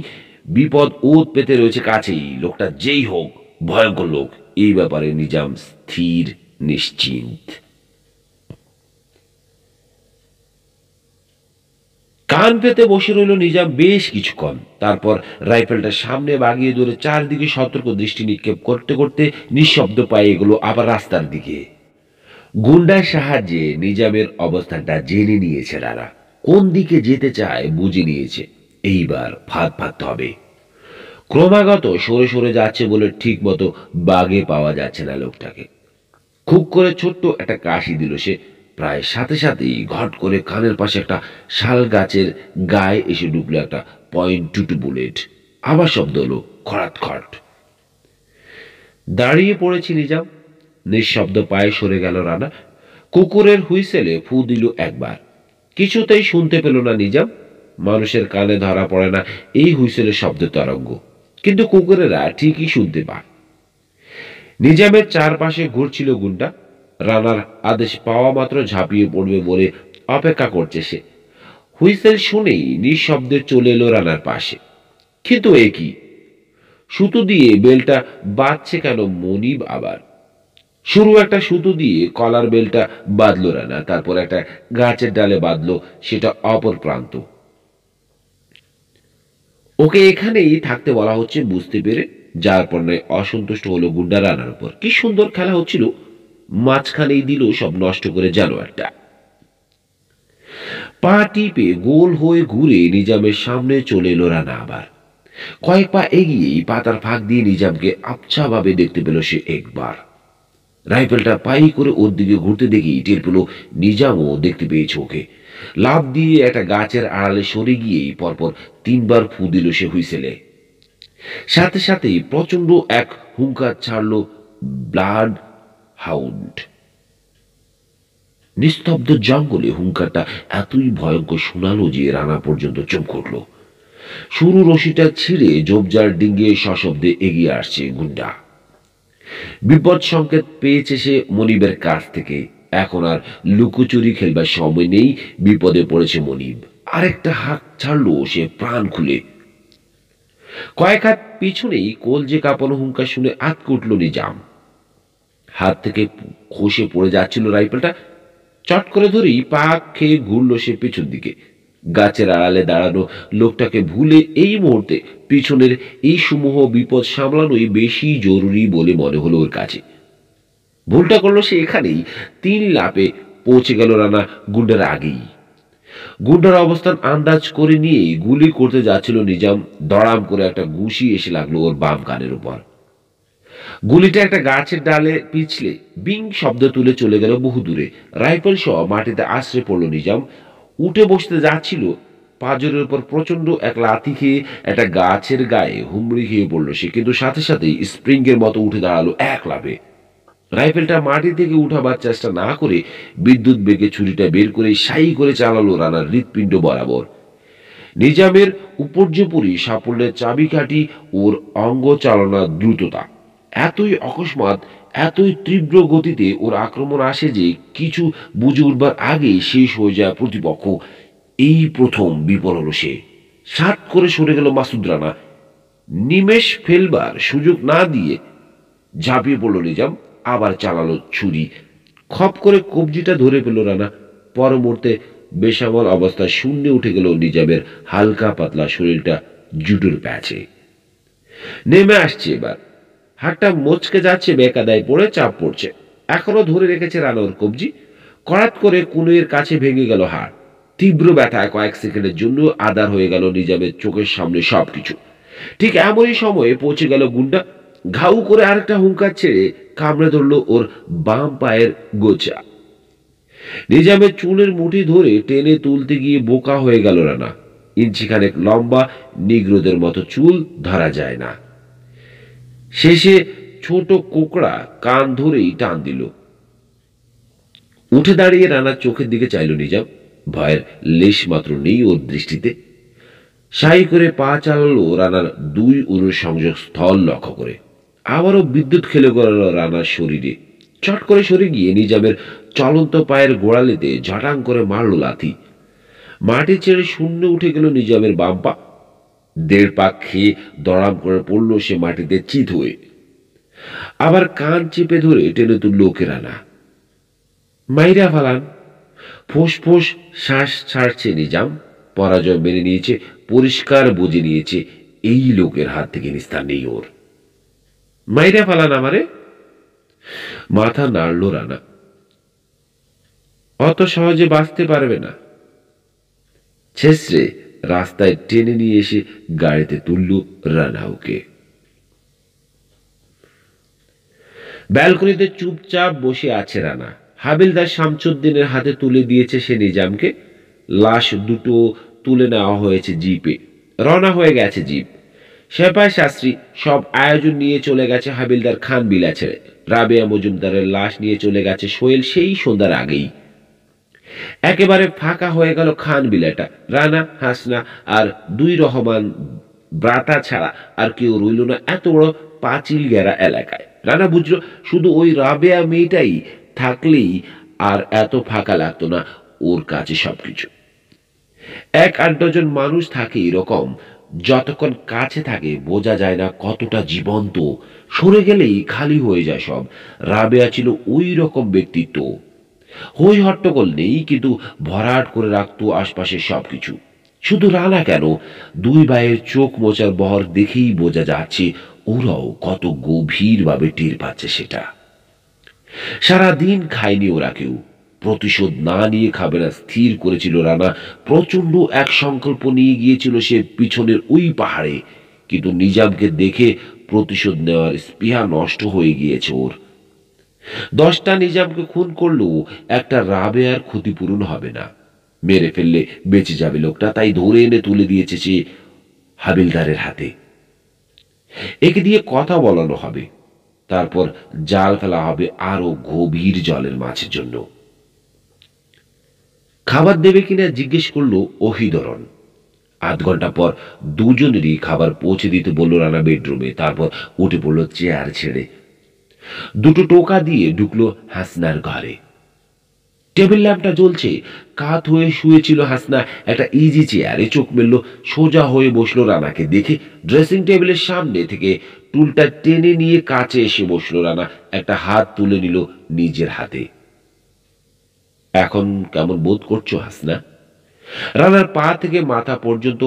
বিপদ ওত পেতে রয়েছে কাছেই। লোকটা যেই হোক ভয়ঙ্কর লোক। এই ব্যাপারে নিজাম স্থির নিশ্চিন্ত। কান পেতে বসে রইল নিজাম বেশ কিছুক্ষণ। তারপর রাইফেলটা সামনে বাগিয়ে ধরে চারদিকে সতর্ক দৃষ্টি নিক্ষেপ করতে করতে নিঃশব্দ পায়ে এগুলো আবার রাস্তার দিকে। গুন্ডার সাহায্যে নিজামের অবস্থানটা জেনে নিয়েছে তারা। কোন দিকে যেতে চায় বুঝে নিয়েছে। এইবার ফাঁদ পাততে হবে। ক্রমাগত সরে সরে যাচ্ছে বলে ঠিক মতো বাগে পাওয়া যাচ্ছে না লোকটাকে। খুব করে ছোট্ট একটা কাশি দিল সে। প্রায় সাথে সাথেই ঘট করে কানের পাশে একটা শাল গাছের গায়ে এসে ঢুকলো একটা .22 বুলেট। আবার শব্দ হলো খড়াত খট। দাঁড়িয়ে পড়েছি নিজাম। নিঃশব্দ পায়ে সরে গেল রানা। কুকুরের হুইসেলে ফু দিল একবার। কিছুতেই শুনতে পেল না নিজাম। মানুষের কানে ধরা পড়ে না এই হুইসেলের শব্দ তরঙ্গ, কিন্তু কুকুরেরা ঠিকই শুনতে পায়। নিজামের চারপাশে ঘুরছিল গুন্ডা। রানার আদেশ পাওয়া মাত্র ঝাঁপিয়ে পড়বে বলে অপেক্ষা করছে সে। হুইসেল শুনেই নিঃশব্দে চলে এলো রানার পাশে। কিন্তু এ কি, সুতো দিয়ে বেলটা বাঁধছে কেন মনিব আবার? শুরু একটা সুতো দিয়ে কলার বেলটা বাঁধলো রানা, তারপর একটা গাছের ডালে বাঁধলো সেটা অপর প্রান্ত। ওকে এখানেই থাকতে বলা হচ্ছে বুঝতে পেরে, যার পরে অসন্তুষ্ট হলো গুন্ডা রানার উপর। কি সুন্দর খেলা হচ্ছিল, মাঝখানেই দিল সব নষ্ট করে জানোয়ারটা। পা টিপে গোল হয়ে ঘুরে নিজামের সামনে চলে এলো রানা আবার। কয়েক পা এগিয়েই পাতার ফাঁক দিয়ে নিজামকে আবছা ভাবে দেখতে পেল সে একবার। রাইফেলটা পাই করে ওর দিকে ঘুরতে দেখি টের পেল নিজামও দেখতে পেয়েছে ওকে। লাফ দিয়ে একটা গাছের আড়ালে সরে গিয়ে পরপর 3বার ফু দিল সে হুইসেলে। সাথে সাথেই প্রচন্ড এক হুঙ্কার ছাড়ল ব্লাড হাউন্ড। নিস্তব্ধ জঙ্গলে হুঙ্কারটা এতই ভয়ঙ্কর শোনালো যে রানা পর্যন্ত চমকে উঠল। সরু রশিটা ছিঁড়ে জোবজার ডিঙ্গিয়ে সশব্দে এগিয়ে আসছে গুন্ডা। বিপদ সংকেত পেয়েছে সে মনিবের কাছ থেকে। এখন আর লুকোচুরি খেলবার সময় নেই, বিপদে পড়েছে মনিব। আরেকটা হাত ছাড়লো সে প্রাণ খুলে। কয়েক হাত পিছনেই কলজে কাঁপানো হুঙ্কার শুনে আঁতকে উঠল নিজাম। হাত থেকে খসে পড়ে যাচ্ছিল রাইফেলটা। চট করে ধরেই পা খেয়ে ঘুরল সে পেছন দিকে। গাছের আড়ালে দাঁড়ানো লোকটাকে ভুলে এই মুহূর্তে পিছনের এই সমূহ বিপদ সামলানোই বেশি জরুরি বলে মনে হলো ওর কাছে। ভুলটা করলো সে এখানেই। 3 লাফে পৌঁছে গেল রানা গুন্ডার আগেই। গুন্ডার অবস্থান আন্দাজ করে নিয়ে গুলি করতে যাচ্ছিল নিজাম। দড়াম করে একটা ঘুষি এসে লাগলো ওর বাম কানের উপর। গুলিটা একটা গাছের ডালে পিছলে বিং শব্দ তুলে চলে গেল বহু দূরে। রাইফেল সহ মাটিতে আশ্রে পড়ল নিজাম। উঠে বসতে যাচ্ছিল, পাঁজরের উপর প্রচন্ড এক লাথি খেয়ে একটা গাছের গায়ে হুমড়ি খেয়ে পড়লো সে। কিন্তু সাথে সাথেই স্প্রিং এর মতো উঠে দাঁড়ালো এক লাফে। রাইফেলটা মাটি থেকে উঠাবার চেষ্টা না করে বিদ্যুৎ বেগে ছুরিটা বের করে সাই করে চালালো রানার হৃৎপিণ্ড বরাবর। নিজামের উপর্যুপরি সাফল্যের চাবিকাঠি ওর অঙ্গ চালনার দ্রুততা। এতই অকস্মাৎ, এতই তীব্র গতিতে ওর আক্রমণ আসে যে কিছু বুঝে উঠবার আগে শেষ হয়ে যায় প্রতিপক্ষ। এই প্রথম বিপদ হলো সে। সাত করে সরে গেল মাসুদ রানা। নিমেষ ফেলবার সুযোগ না দিয়ে ঝাঁপিয়ে পড়ল নিজাম। আবার চালালো ছুরি। খপ করে কবজিটা ধরে পেল রানা। পর মুহূর্তে বেসামাল অবস্থায় শূন্যে উঠে গেল নিজামের হালকা পাতলা শরীরটা জুটোর প্যাচে। নেমে আসছে এবার। হাতটা মোচকে যাচ্ছে, বেকাদায় পড়ে চাপ পড়ছে। এখনো ধরে রেখেছে রানার কবজি। করাত করে কুনুয়ের কাছে ভেঙে গেল হাড়। তীব্র ব্যথায় কয়েক সেকেন্ডের জন্য আদার হয়ে গেল নিজামের চোখের সামনে সবকিছু। ঠিক এমনই সময়ে পৌঁছে গেল গুন্ডা। ঘাউ করে আরেকটা হুঙ্কার ছেড়ে কামড়ে ধরল ওর বাম পায়ের গোছা। নিজামের চুলের মুঠি ধরে টেনে তুলতে গিয়ে বোকা হয়ে গেল রানা। ইঞ্চিখানেক লম্বা, নিগ্রোদের মতো চুল ধরা যায় না। শেষে ছোট কোকড়া কান ধরেই টান দিল। উঠে দাঁড়িয়ে রানার চোখের দিকে চাইল নিজাম। ভয়ের লেশ মাত্র নেই ওর দৃষ্টিতে। সাই করে পা চালালো রানার 2 উরুর সংযোগ স্থল লক্ষ্য করে। আবারও বিদ্যুৎ খেলে গেল রানার শরীরে। চট করে সরে গিয়ে নিজামের চলন্ত পায়ের গোড়ালিতে ঝটাং করে মারল লাথি। মাটি ছেড়ে শূন্য উঠে গেল নিজামের বাম পা। 1.5 পা খেয়ে দড়াম করে পড়ল সে মাটিতে চিত হয়ে। আবার কান চেপে ধরে টেনে তুলল ওকে রানা। মাইরা ফালান। ফোঁস ফোঁস শ্বাস ছাড়ছে নিজাম। পরাজয় মেনে নিয়েছে, পরিষ্কার বুঝে নিয়েছে এই লোকের হাত থেকে নিস্তার নেই ওর। মাইরা ফালান আমারে। মাথা নাড়ল রানা। অত সহজে বাঁচতে পারবে না। ছেসরে রাস্তায় টেনে নিয়ে এসে গাড়িতে তুলল রানা ওকে। ব্যালকনিতে চুপচাপ বসে আছে রানা। হাবিলদার শামসুদ্দিনের হাতে তুলে দিয়েছে সে নিজামকে। লাশ দুটো তুলে নেওয়া হয়েছে জিপে। রওনা হয়ে গেছে জিপ। সেপাই শাস্ত্রী সব আয়োজন নিয়ে চলে গেছে হাবিলদার খান বিলা ছেড়ে। রাবেয়া মজুমদারের লাশ নিয়ে চলে গেছে সোহেল সেই সন্ধ্যার আগেই। একেবারে ফাঁকা হয়ে গেল খান বিলাটা। রানা, হাসনা আর 2 রহমান ব্রাতা ছাড়া আর কেউ রইল না এত বড় পাঁচিল ঘেরা এলাকায়। রানা বুঝল শুধু ওই রাবেয়া মেয়েটাই থাকলেই আর এত ফাঁকা লাগতো না ওর কাছে সবকিছু। 1-8 ডজন মানুষ থাকে এরকম। যতক্ষণ কাছে থাকে বোঝা যায় না কতটা জীবন্ত। সরে গেলেই খালি হয়ে যায় সব। রাবেয়া ছিল ওই রকম ব্যক্তিত্ব। হই হট্টগোল নেই, কিন্তু ভরাট করে রাখতো আশপাশের সবকিছু। শুধু রানা কেন, 2 ভাইয়ের চোখ মোচার বহর দেখেই বোঝা যাচ্ছে ওরাও কত গভীরভাবে টের পাচ্ছে সেটা। সারাদিন খায়নি ওরা কেউ। প্রতিশোধ না নিয়ে খাবে না স্থির করেছিল রানা। প্রচন্ড এক সংকল্প নিয়ে গিয়েছিল সে পিছনের ওই পাহাড়ে। কিন্তু নিজামকে দেখে প্রতিশোধ নেওয়ার স্পৃহা নষ্ট হয়ে গিয়েছে ওর। 10টা নিজামকে খুন করলেও একটা রাবেয়ার ক্ষতিপূরণ হবে না। মেরে ফেললে বেঁচে যাবে লোকটা, তাই ধরে এনে তুলে দিয়েছে সে হাবিলদারের হাতে। একে দিয়ে কথা বলানো হবে, তারপর জাল ফেলা হবে আরো গভীর জলের মাছের জন্য। খাবার দেবে কিনা জিজ্ঞেস করলো ওহিদরন। আধ ঘন্টা পর দুজনেরই খাবার পৌঁছে দিতে বলল রানা বেডরুমে। তারপর উঠে পড়লো চেয়ার ছেড়ে। দুটো টোকা দিয়ে ঢুকলো হাসনার ঘরে। টেবিল ল্যাম্পটা জ্বলছে। কাত হয়ে শুয়েছিল হাসনা একটা ইজি চেয়ারে। চোখ মেলল, সোজা হয়ে বসলো রানাকে দেখে। ড্রেসিং টেবিলের সামনে থেকে টুলটা টেনে নিয়ে কাছে এসে বসলো রানা। একটা হাত তুলে নিল নিজের হাতে। এখন কেমন বোধ করছো হাসনা? রানার পা থেকে মাথা পর্যন্ত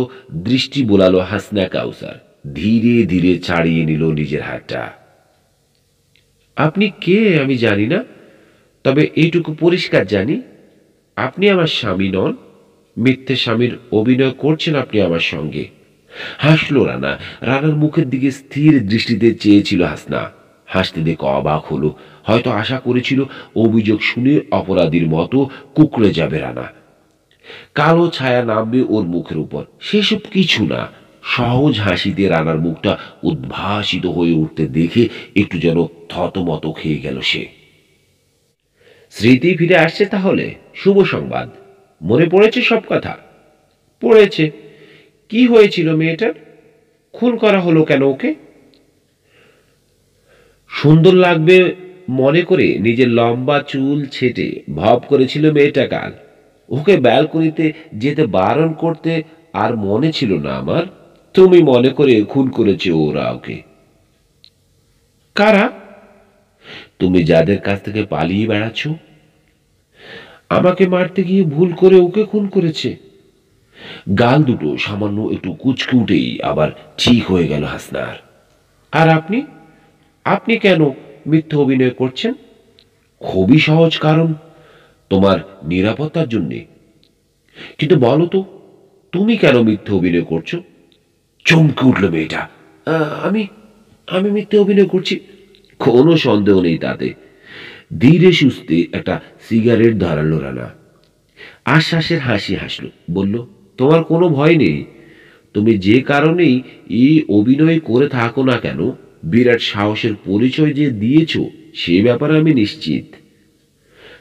দৃষ্টি বোলালো হাসনা কাউসার। ধীরে ধীরে ছাড়িয়ে নিল নিজের হাতটা। আপনি কে আমি জানি না, তবে এইটুকু পরিষ্কার জানি আপনি আমার স্বামী নন। মিথ্যে স্বামীর অভিনয় করছেন আপনি আমার সঙ্গে। হাসলো রানা। রানার মুখের দিকে স্থির দৃষ্টিতে চেয়েছিল হাসনা। হাসতে দেখে অবাক হলো। হয়তো আশা করেছিল অভিযোগ শুনে অপরাধীর মতো কুঁকড়ে যাবে রানা, কালো ছায়া নামবে ওর মুখের উপর। সেসব কিছু না। সহজ হাসিতে রানার মুখটা উদ্ভাসিত হয়ে উঠতে দেখে একটু যেন থতমত খেয়ে গেল সে। স্মৃতি ফিরে আসছে তাহলে? শুভ সংবাদ। মনে পড়েছে সব কথা? পড়েছে। কি হয়েছিল মেয়েটার? খুন করা হলো কেন ওকে? সুন্দর লাগবে মনে করে নিজের লম্বা চুল ছেটে ভাব করেছিল মেয়েটা কাল। ওকে ব্যালকনিতে যেতে বারণ করতে আর মনে ছিল না আমার। তুমি মনে করে খুন করেছে ওরা ওকে। কারা? তুমি যাদের কাছ থেকে পালিয়ে বেড়াচ্ছ। আমাকে মারতে গিয়ে ভুল করে ওকে খুন করেছে। গাল দুটো সামান্য একটু কুঁচকে উঠেই আবার ঠিক হয়ে গেল হাসনার। আর আপনি আপনি কেন মিথ্যে অভিনয় করছেন? খুবই সহজ কারণ, তোমার নিরাপত্তার জন্যে। কিন্তু বলো তো, তুমি কেন মিথ্যে অভিনয় করছো? চমকে উঠল মেয়েটা। আমি আমি মিথ্যে অভিনয় করছি? কোনো সন্দেহ নেই তাতে। ধীরে সুস্থে একটা সিগারেট ধরালো রানা। আশ্বাসের হাসি হাসলো। বলল, তোমার কোনো ভয় নেই। তুমি যে কারণেই এই অভিনয় করে থাকো না কেন, বিরাট সাহসের পরিচয় যে দিয়েছ সে ব্যাপারে আমি নিশ্চিত।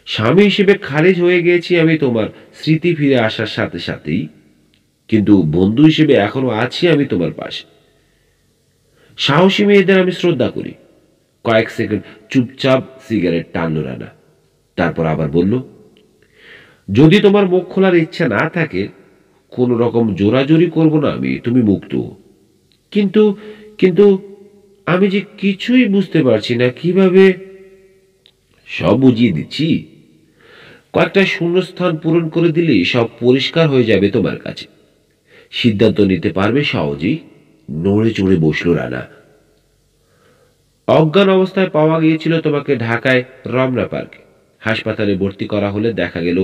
স্বামী হিসেবে খারিজ হয়ে গিয়েছি আমি তোমার স্মৃতি ফিরে আসার সাথে সাথেই, কিন্তু বন্ধু হিসেবে এখনো আছি আমি তোমার পাশে। সাহসী মেয়েদের আমি শ্রদ্ধা করি। কয়েক সেকেন্ড চুপচাপ সিগারেট টানল রানা। তারপর আবার বলল, যদি তোমার মুখ খোলার ইচ্ছা না থাকে, কোনো রকম জোরাজোরি করব না আমি, তুমি মুক্ত। কিন্তু কিন্তু আমি যে কিছুই বুঝতে পারছি না কিভাবে। সব বুঝিয়ে দিচ্ছি। কয়েকটা শূন্যস্থান পূরণ করে দিলেই সব পরিষ্কার হয়ে যাবে তোমার কাছে। সিদ্ধান্ত নিতে পারবে সহজেই। নড়ে চড়ে বসল রানা। অজ্ঞান অবস্থায় পাওয়া গিয়েছিল তোমাকে ঢাকায় রমনা পার্কে। হাসপাতালে ভর্তি করা হলে দেখা গেল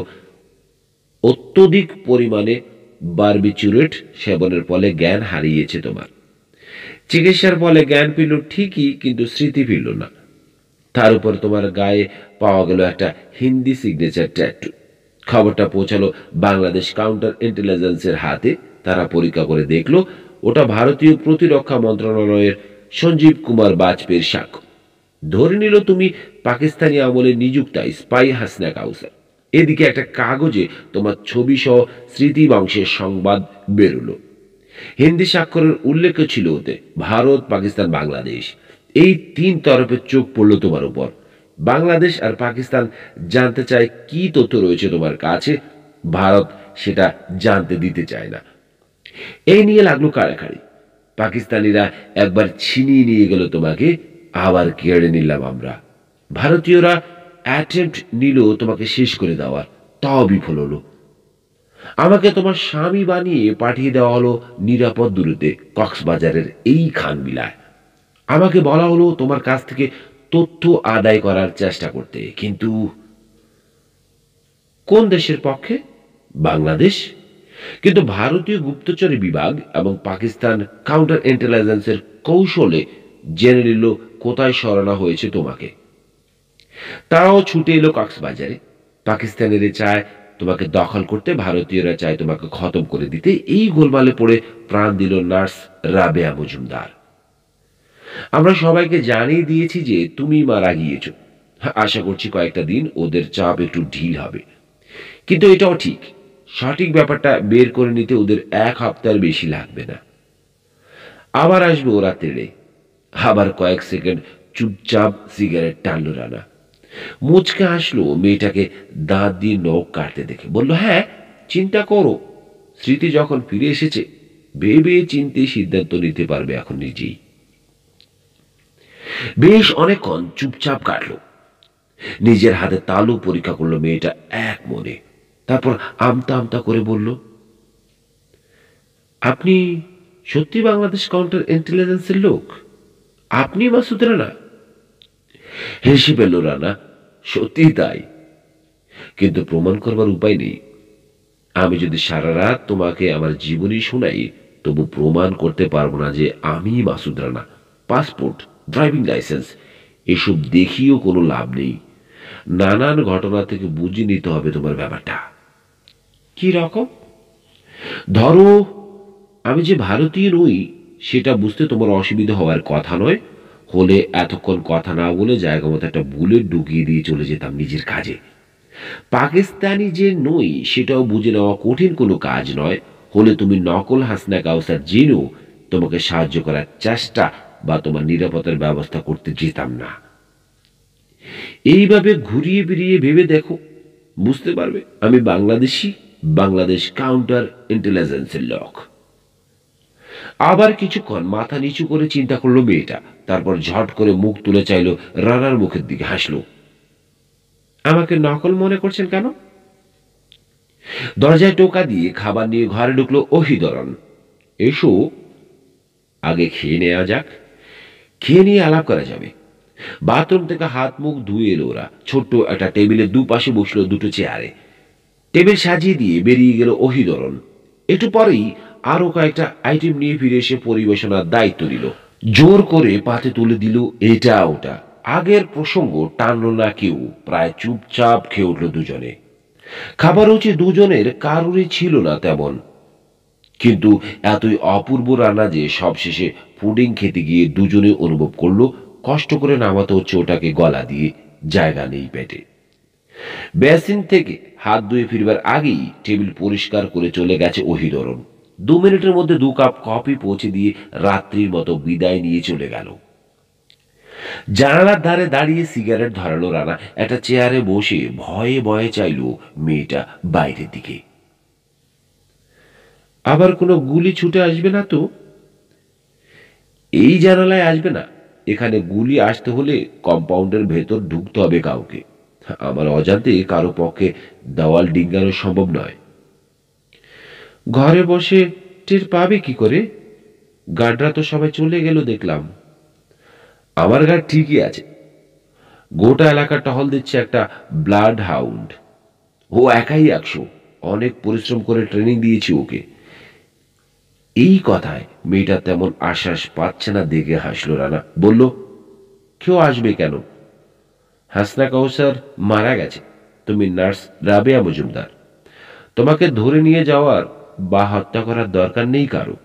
অত্যধিক পরিমাণে বারবিচুরেট সেবনের ফলে জ্ঞান হারিয়েছে তোমার। চিকিৎসার ফলে জ্ঞান ফিরল ঠিকই, কিন্তু স্মৃতি ফিরল না। তার উপর তোমার গায়ে পাওয়া গেল একটা হিন্দি সিগনেচার ট্যাটু। খবরটা পৌঁছালো বাংলাদেশ কাউন্টার ইন্টেলিজেন্সের হাতে। তারা পরীক্ষা করে দেখলো ওটা ভারতীয় প্রতিরক্ষা মন্ত্রণালয়ের সঞ্জীব কুমার বাজপেয়ীর সাক্ষ্য। ধরে নিল তুমি পাকিস্তানি আমলে নিযুক্ত স্পাই হাসনা কাউসার। এদিকে একটা কাগজে তোমার ছবি সহ স্মৃতি বংশের সংবাদ বেরোলো। হিন্দি স্বাক্ষরের উল্লেখ ছিল ওতে। ভারত, পাকিস্তান, বাংলাদেশ, এই তিন তরফের চোখ পড়ল তোমার উপর। বাংলাদেশ আর পাকিস্তান জানতে চায় কি তথ্য রয়েছে তোমার কাছে। ভারত সেটা জানতে দিতে চায় না। এই নিয়ে লাগলো কাড়াকাড়ি। পাকিস্তানিরা একবার ছিনিয়ে নিয়ে গেল তোমাকে, আবার কেড়ে নিলাম আমরা। ভারতীয়রা অ্যাটেম্প্ট নিল তোমাকে শেষ করে দেওয়ার, তাও বিফল হলো। আমাকে তোমার স্বামী বানিয়ে পাঠিয়ে দেওয়া হলো নিরাপদ দূরত্বে কক্সবাজারের এই খানবিলায়। আমাকে বলা হলো তোমার কাছ থেকে তথ্য আদায় করার চেষ্টা করতে। কিন্তু কোন দেশের পক্ষে? বাংলাদেশ। কিন্তু ভারতীয় গুপ্তচর বিভাগ এবং পাকিস্তান কাউন্টার ইন্টেলিজেন্সের কৌশলে জেনে নিল কোথায় সরানো হয়েছে তোমাকে। তারাও ছুটে এলো কক্সবাজারে। পাকিস্তানিরা চায় তোমাকে দখল করতে, ভারতীয়রা চায় তোমাকে খতম করে দিতে। এই গোলমালে পড়ে প্রাণ দিল নার্স রাবেয়া মজুমদার। আমরা সবাইকে জানিয়ে দিয়েছি যে তুমি মারা গিয়েছ। আশা করছি কয়েকটা দিন ওদের চাপ একটু ঢিল হবে, কিন্তু এটাও ঠিক, সঠিক ব্যাপারটা বের করে নিতে ওদের 1 সপ্তাহের বেশি লাগবে না। আবার আসবে ওরা তেড়ে। আবার কয়েক সেকেন্ড চুপচাপ সিগারেট টানলো রানা। মুচকে আসলো মেয়েটাকে দাঁত দিয়ে নখ কাটতে দেখে। বলল, হ্যাঁ, চিন্তা করো, স্মৃতি যখন ফিরে এসেছে ভেবে চিনতে সিদ্ধান্ত নিতে পারবে এখন নিজেই। বেশ অনেকক্ষণ চুপচাপ কাটলো। নিজের হাতে তালু পরীক্ষা করলো মেয়েটা এক মনে। তারপর আমতা আমতা করে বলল, আপনি সত্যি বাংলাদেশ কাউন্টার ইন্টেলিজেন্সের লোক? আপনি মাসুদ রানা? হেসে পেল রানা। সত্যি তাই, কিন্তু প্রমাণ করবার উপায় নেই। আমি যদি সারা রাত তোমাকে আমার জীবনী শোনাই, তবু প্রমাণ করতে পারবো না যে আমি Masud Rana. Passport, driving licence এসব দেখিও কোনো লাভ নেই। নানান ঘটনা থেকে বুঝে নিতে হবে তোমার ব্যাপারটা কি রকম। ধরো আমি যে ভারতীয় নই সেটা বুঝতে তোমার অসুবিধা হওয়ার কথা নয়। হলে এতক্ষণ কথা না বলে জায়গা মতো একটা বুলেট ঢুকিয়ে দিয়ে চলে যেতাম নিজের কাজে। পাকিস্তানি যে নই সেটাও বুঝে নেওয়া কঠিন কোনো কাজ নয়। হলে তুমি নকল হাসনা কাউসার জেনেও তোমাকে সাহায্য করার চেষ্টা বা তোমার নিরাপত্তার ব্যবস্থা করতে যেতাম না। এইভাবে ঘুরিয়ে ফিরিয়ে ভেবে দেখো, বুঝতে পারবে আমি বাংলাদেশি, বাংলাদেশ কাউন্টার ইন্টেলিজেন্সের লোক। আবার কিছুক্ষণ মাথা নিচু করে চিন্তা করলো মেয়েটা। তারপর ঝট করে মুখ তুলে চাইল রানার মুখের দিকে, হাসলো। আমাকে নকল মনে করছেন কেন? দরজায় টোকা দিয়ে খাবার নিয়ে ঘরে ঢুকলো ওহিদরন। এসো, আগে খেয়ে নেওয়া যাক, খেয়ে নিয়ে আলাপ করা যাবে। বাথরুম থেকে হাত মুখ ধুয়ে এলো ওরা। ছোট্ট একটা টেবিলের দুপাশে বসলো দুটো চেয়ারে। টেবিল সাজিয়ে দিয়ে বেরিয়ে গেল ওহিদরন। একটু পরেই আরো কয়েকটা আইটেম নিয়ে ফিরে এসে পরিবেশনার দায়িত্ব নিল। জোর করে পাতে তুলে দিল এটা ওটা। আগের প্রসঙ্গ টানলো না কেউ। প্রায় চুপচাপ খেয়ে উঠল দুজনে। খাবার রুচি দুজনের কারোরই ছিল না তেমন, কিন্তু এতই অপূর্ব রান্না যে সবশেষে পুডিং খেতে গিয়ে দুজনে অনুভব করলো কষ্ট করে নামাতে হচ্ছে ওটাকে গলা দিয়ে, জায়গা নেই পেটে। বেসিন থেকে হাত ধুয়ে ফিরবার আগেই টেবিল পরিষ্কার করে চলে গেছে ওহিদরন। 2 মিনিটের মধ্যে 2 কাপ কফি পৌঁছে দিয়ে রাত্রির মতো বিদায় নিয়ে চলে গেল। জানালার ধারে দাঁড়িয়ে সিগারেট ধরালো রানা। একটা চেয়ারে বসে ভয়ে ভয়ে চাইল মেয়েটা বাইরের দিকে। আবার কোনো গুলি ছুটে আসবে না তো? এই জানালায় আসবে না। এখানে গুলি আসতে হলে কম্পাউন্ডের ভেতর ঢুকতে হবে কাউকে। আমার অজান্তে কারো পক্ষে দেওয়াল ডিঙ্গানো সম্ভব নয়। ঘরে বসে টের পাবে কি করে? গার্ডরা তো সবাই চলে গেল দেখলাম। আমার গার্ড ঠিকই আছে। গোটা এলাকা টহল দিচ্ছে একটা ব্লাড হাউন্ড। ও একাই 100। অনেক পরিশ্রম করে ট্রেনিং দিয়েছি ওকে। এই কথায় মেয়েটা তেমন আশ্বাস পাচ্ছে না দেখে হাসলো রানা। বলল, কেউ আসবে কেন? হাসনা কাউসার মারা গেছে। তুমি নার্স রাবেয়া মজুমদার। তোমাকে ধরে নিয়ে যাওয়ার বা হত্যা করার দরকার নেই কারো।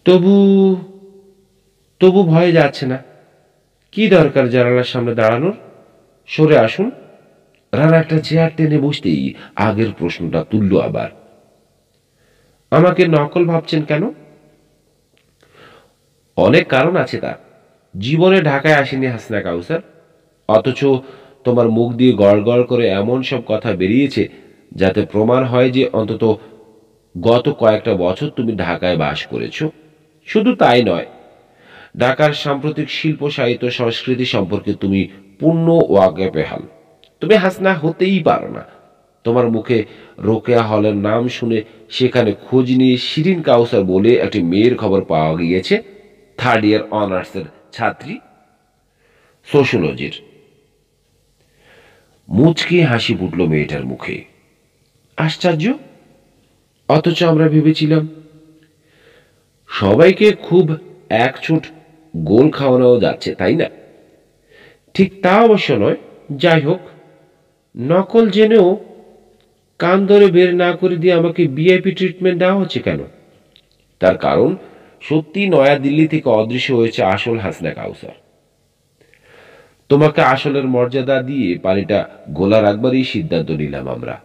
তবু তবু ভয়ে যাচ্ছে না। কি দরকার জানালার সামনে দাঁড়ানোর? সরে আসুন। রানা একটা চেয়ার টেনে বসতেই আগের প্রশ্নটা তুলল আবার। আমাকে নকল ভাবছেন কেন? অনেক কারণ আছে তার। জীবনে ঢাকায় আসেনি হাসনা কাউসার, অথচ তোমার মুখ দিয়ে গড় গড় করে এমন সব কথা বেরিয়েছে যাতে প্রমাণ হয় যে অন্তত গত কয়েকটা বছর তুমি ঢাকায় বাস করেছ। শুধু তাই নয়, ঢাকার সাম্প্রতিক শিল্প সাহিত্য সংস্কৃতি সম্পর্কে তুমি পূর্ণ ওয়াকিবহাল। তুমি হাসনা হতেই পারো না। তোমার মুখে রোকেয়া হলের নাম শুনে সেখানে খোঁজ নিয়ে শিরিন কাউসার বলে একটি মেয়ের খবর পাওয়া গিয়েছে। 3rd ইয়ার অনার্সের ছাত্রী, সোশ্যোলজির। মুচকি হাসি ফুটল মেয়েটার মুখে। আশ্চর্য! অথচ আমরা ভেবেছিলাম সবাইকে খুব একছুট গোল খাওয়ানো যাচ্ছে, তাই না? ঠিক তা অবশ্য নয়। যাই হোক, নকল জেনেও কান ধরে বের না করে দিয়ে আমাকে ভিআইপি ট্রিটমেন্ট দেওয়া হচ্ছে কেন? তার কারণ, সত্যি নয়াদিল্লি থেকে অদৃশ্য হয়েছে আসল হাসনা কাউসার। তোমাকে আসলের মর্যাদা দিয়ে পানিটা গোলা রাখবারই সিদ্ধান্ত নিলাম আমরা।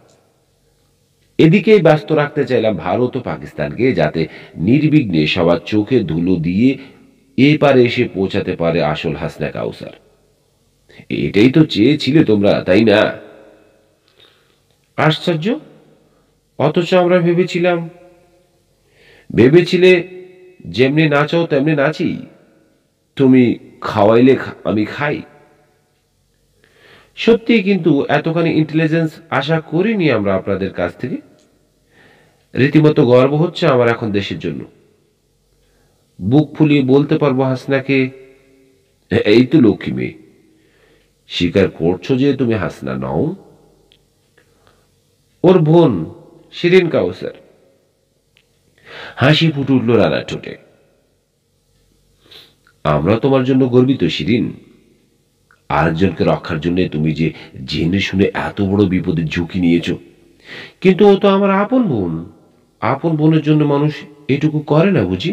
এদিকেই ব্যস্ত রাখতে চাইলাম ভারত ও পাকিস্তানকে, যাতে নির্বিঘ্নে সবার চোখে ধুলো দিয়ে এপারে এসে পৌঁছাতে পারে আসল হাসনা কাউসার। এটাই তো চেয়েছিলে তোমরা, তাই না? আশ্চর্য! অথচ আমরা ভেবেছিলে যেমনি নাচাও তেমনি নাচি। তুমি খাওয়াইলে আমি খাই। সত্যি, কিন্তু এতখানি ইন্টেলিজেন্স আশা করিনি আমরা আপনাদের কাছ থেকে। রীতিমতো গর্ব হচ্ছে আমার এখন দেশের জন্য। বুক ফুলিয়ে বলতে পারবো হাসনাকে, এই তো লক্ষ্মী মেয়ে। স্বীকার করছো যে তুমি হাসনা নও? ওর বোন শিরিন কাউসার। হাসি ফুটে উঠল রানার ঠোঁটে। আমরা তোমার জন্য গর্বিত শিরিন। আরেকজনকে রক্ষার জন্য তুমি যে জেনে শুনে এত বড় বিপদের ঝুঁকি নিয়েছো। কিন্তু ও তো আমার আপন বোন। আপন বোনের জন্য মানুষ এটুকু করে না বুঝি?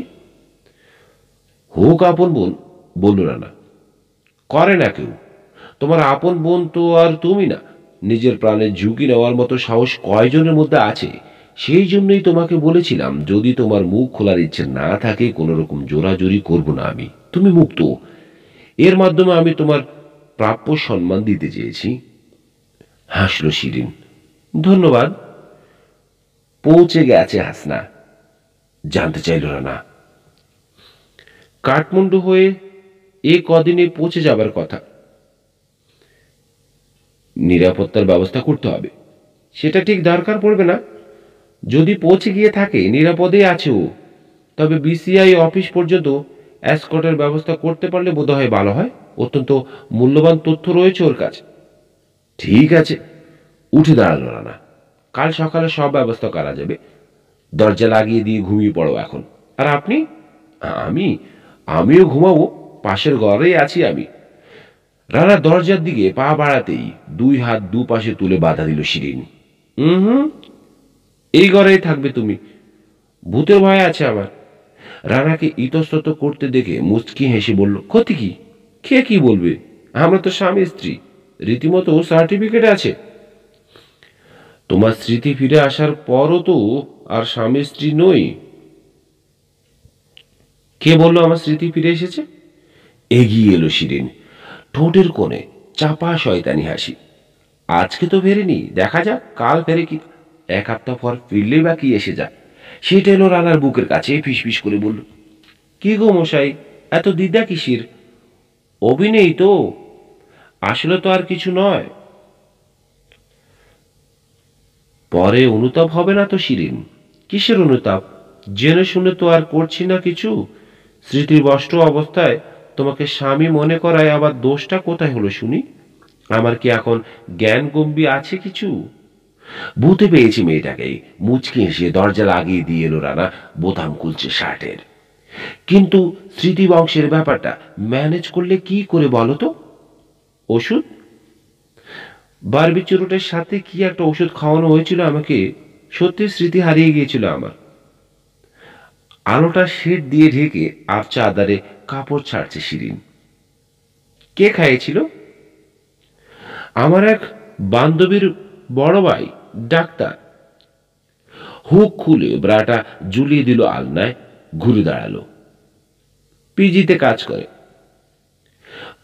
হোক আপন বোন, বলল রানা। করে না কেউ। তোমার আপন বোন তো আর তুমি না। নিজের প্রাণের ঝুঁকি নেওয়ার মতো সাহস কয়জনের মধ্যে আছে? সেই জন্যই তোমাকে বলেছিলাম, যদি তোমার মুখ খোলার ইচ্ছে না থাকে, কোনো রকম জোরাজুরি করব না আমি। তুমি মুক্ত। এর মাধ্যমে আমি তোমার প্রাপ্য সম্মান দিতে চেয়েছি। হাসল শিরিন। ধন্যবাদ। পৌঁছে গেছে হাসনা? জানতে চাইল রানা। কাঠমান্ডু হয়ে এ কদিনে পৌঁছে যাবার কথা। নিরাপত্তার ব্যবস্থা করতে হবে। সেটা ঠিক দরকার পড়বে না। যদি পৌঁছে গিয়ে থাকে, নিরাপদে আছে ও। তবে বিসিআই অফিস পর্যন্ত এসকর্টের ব্যবস্থা করতে পারলে বোধহয় ভালো হয়। অত্যন্ত মূল্যবান তথ্য রয়েছে ওর কাছে। ঠিক আছে। উঠে দাঁড়ালো রানা। কাল সকালে সব ব্যবস্থা করা যাবে। দরজা লাগিয়ে দিয়ে ঘুমিয়ে পড়ো এখন। আর আপনি? আমি আমিও ঘুমাবো। পাশের ঘরেই আছি আমি। রানা দরজার দিকে পা বাড়াতেই দুই হাত দুপাশে তুলে বাধা দিল শিরিন। হুম, এই ঘরেই থাকবে তুমি। ভূতের ভয় আছে আমার। রানাকে ইতস্তত করতে দেখে মুচকি হেসে বলল, ক্ষতি কি? কে কি বলবে? আমরা তো স্বামী স্ত্রী। রীতিমতো সার্টিফিকেট আছে। তোমার স্মৃতি ফিরে আসার পরও তো আর স্বামী স্ত্রী নই। কে বললো আমার স্মৃতি ফিরে এসেছে? এগিয়ে এলো শিরিন, ঠোঁটের কোণে চাপা শয়তানি হাসি। আজকে তো ফেরেনি, দেখা যাক কাল ফেরে কি। এক সপ্তাহ পর ফিরলেই বা কি এসে যায়। সেটা এলো রানার বুকের কাছে, ফিসফিস করে বলল, কি গো মশাই, এত দ্বিধা কিসির? অভিনয় তো, আসলে তো আর কিছু নয়। পরে অনুতাপ হবে না তো শিরিন? কিসের অনুতাপ? জেনে শুনে তো আর করছি না কিছু। স্মৃতিভ্রষ্ট অবস্থায় তোমাকে স্বামী মনে করায় আবার দোষটা কোথায় হলো শুনি? আমার কি এখন জ্ঞান গম্ভী আছে কিছু? ভূতে পেয়েছি মেয়েটাকে। মুচকি হেসে দরজা লাগিয়ে দিয়ে এলো রানা, বোতাম খুলছে শার্টের। কিন্তু স্মৃতি বংশের ব্যাপারটা ম্যানেজ করলে কি করে বলো তো? ওষুধ? বারবিচুরুটের সাথে কি একটা ওষুধ খাওয়ানো হয়েছিল আমাকে। সত্যি স্মৃতি হারিয়ে গিয়েছিল আমার। আলোটা শেড দিয়ে ঢেকে আবছা আধারে কাপড় ছাড়ছে শিরিন। কে খাইয়েছিল? আমার এক বান্ধবীর বড় ভাই, ডাক্তার। হুক খুলে ব্রাটা ঝুলিয়ে দিল আলনায়, ঘুরে দাঁড়ালো। পিজিতে কাজ করে।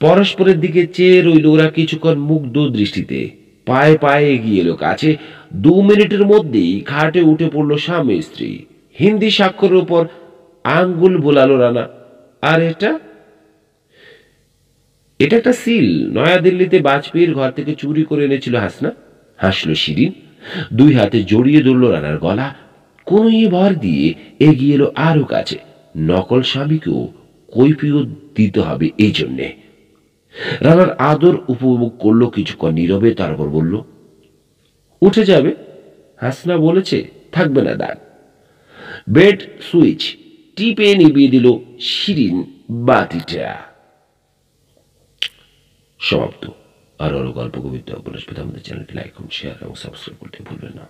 পরস্পরের দিকে চেয়ে রইল ওরা কিছুক্ষণ মুগ্ধ দৃষ্টিতে। পায়ে পায়ে এগিয়ে এলো কাছে। 2 মিনিটের মধ্যেই খাটে উঠে পড়লো স্বামী স্ত্রী। হিন্দি স্বাক্ষরের উপর আঙ্গুল বোলালো রানা। আর এটা? এটা একটা সিল। নয়াদিল্লিতে বাজপেয়ীর ঘর থেকে চুরি করে এনেছিল হাসনা। হাসলো শিরিন। 2 হাতে জড়িয়ে ধরল রানার গলা। কোন ভর দিয়ে এগিয়ে এলো আরো কাছে। নকল স্বামীকেও কৈফিয়ত দিতে হবে এই জন্যে। রানার আদর উপভোগ করলো কিছুক্ষণ নীরবে, তারপর বলল, উঠে যাবে? হাসনা বলেছে থাকবে না দাগ। বেড সুইচ টিপে নিভিয়ে দিল শিরিন বাতিটা। সমাপ্ত। আরও গল্প কবিতা উপন্যাস পেতে আমাদের চ্যানেলটি লাইক, কমেন্ট, শেয়ার এবং সাবস্ক্রাইব করতে ভুলবেন না।